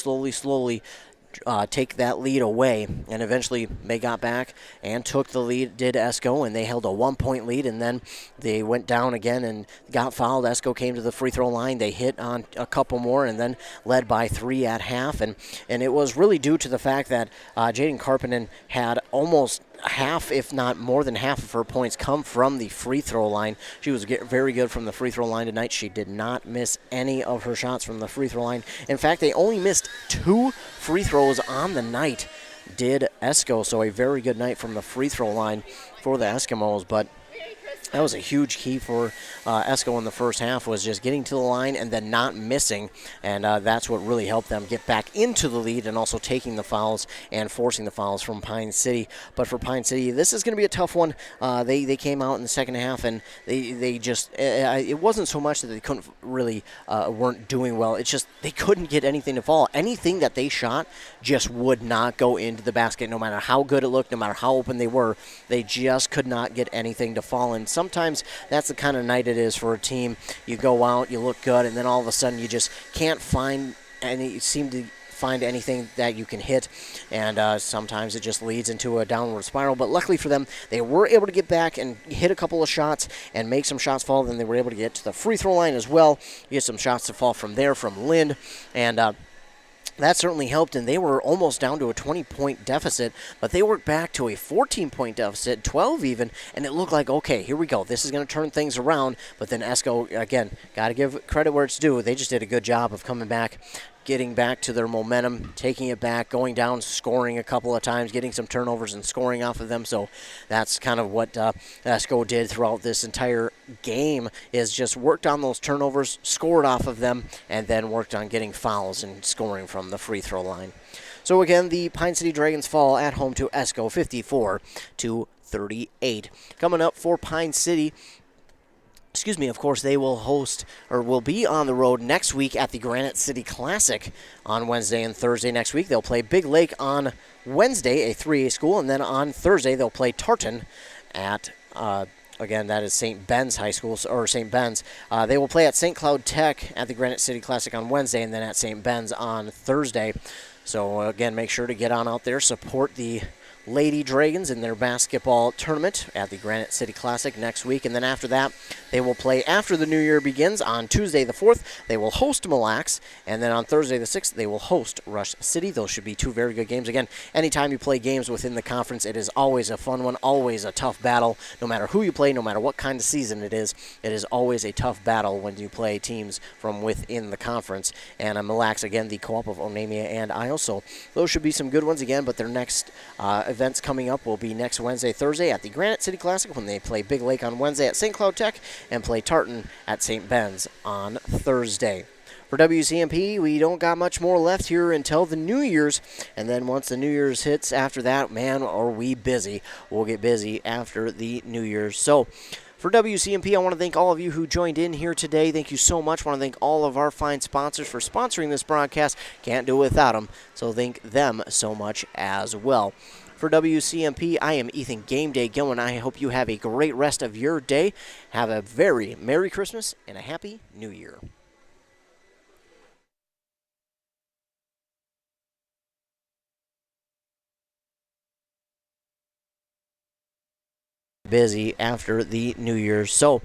take that lead away, and eventually they got back and took the lead, did Esko, and they held a 1-point lead, and then they went down again and got fouled. Esko came to the free throw line. They hit on a couple more and then led by 3 at half, and it was really due to the fact that Jaden Karpinen had almost half, if not more than half of her points come from the free throw line. She was very good from the free throw line tonight. She did not miss any of her shots from the free throw line. In fact, they only missed 2 free throws on the night, did Esko, so a very good night from the free throw line for the Eskimos. But that was a huge key for Esko in the first half, was just getting to the line and then not missing, and that's what really helped them get back into the lead, and also taking the fouls and forcing the fouls from Pine City. But for Pine City, this is going to be a tough one. They came out in the second half, and they just, it wasn't so much that they couldn't really, weren't doing well. It's just they couldn't get anything to fall. Anything that they shot just would not go into the basket, no matter how good it looked, no matter how open they were. They just could not get anything to fall. And sometimes that's the kind of night it is for a team. You go out, you look good, and then all of a sudden you just can't find anything that you can hit, and sometimes it just leads into a downward spiral. But luckily for them, they were able to get back and hit a couple of shots and make some shots fall. Then they were able to get to the free throw line as well, get some shots to fall from there from Lind, and that certainly helped, and they were almost down to a 20-point deficit, but they worked back to a 14-point deficit, 12 even, and it looked like, okay, here we go. This is going to turn things around. But then Esko, again, got to give credit where it's due. They just did a good job of coming back, getting back to their momentum, taking it back, going down, scoring a couple of times, getting some turnovers and scoring off of them. So that's kind of what Esko did throughout this entire game, is just worked on those turnovers, scored off of them, and then worked on getting fouls and scoring from the free throw line. So again, the Pine City Dragons fall at home to Esko, 54-38. Coming up for Pine City, of course, they will host, or will be on the road next week at the Granite City Classic on Wednesday and Thursday next week. They'll play Big Lake on Wednesday, a 3A school, and then on Thursday they'll play Tartan at, again, that is St. Ben's High School, or St. Ben's. They will play at St. Cloud Tech at the Granite City Classic on Wednesday, and then at St. Ben's on Thursday. So, again, make sure to get on out there, support the Lady Dragons in their basketball tournament at the Granite City Classic next week. And then after that, they will play after the new year begins on Tuesday the 4th. They will host Mille Lacs, and then on Thursday the 6th, they will host Rush City. Those should be 2 very good games. Again, anytime you play games within the conference, it is always a fun one, always a tough battle. No matter who you play, no matter what kind of season it is always a tough battle when you play teams from within the conference. And Mille Lacs, again, the co-op of Onamia and Isle. So those should be some good ones again, but their next events coming up will be next Wednesday, Thursday at the Granite City Classic, when they play Big Lake on Wednesday at St. Cloud Tech and play Tartan at St. Ben's on Thursday. For WCMP, we don't got much more left here until the New Year's, and then once the New Year's hits after that, man, are we busy. We'll get busy after the New Year's. So for WCMP, I want to thank all of you who joined in here today. Thank you so much. I want to thank all of our fine sponsors for sponsoring this broadcast. Can't do it without them, so thank them so much as well. For WCMP, I am Ethan Game Day Gilman. I hope you have a great rest of your day. Have a very Merry Christmas and a Happy New Year. Busy after the New Year's. So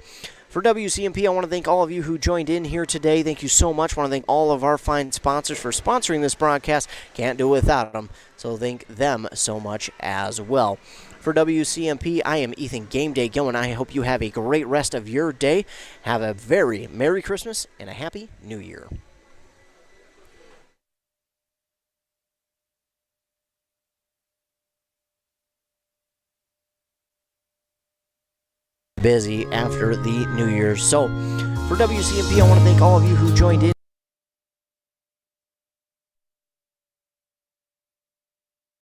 for WCMP, I want to thank all of you who joined in here today. Thank you so much. I want to thank all of our fine sponsors for sponsoring this broadcast. Can't do it without them, so thank them so much as well. For WCMP, I am Ethan Game Day Gilman. I hope you have a great rest of your day. Have a very Merry Christmas and a Happy New Year. Busy after the New Year's. So for WCMP, I want to thank all of you who joined in.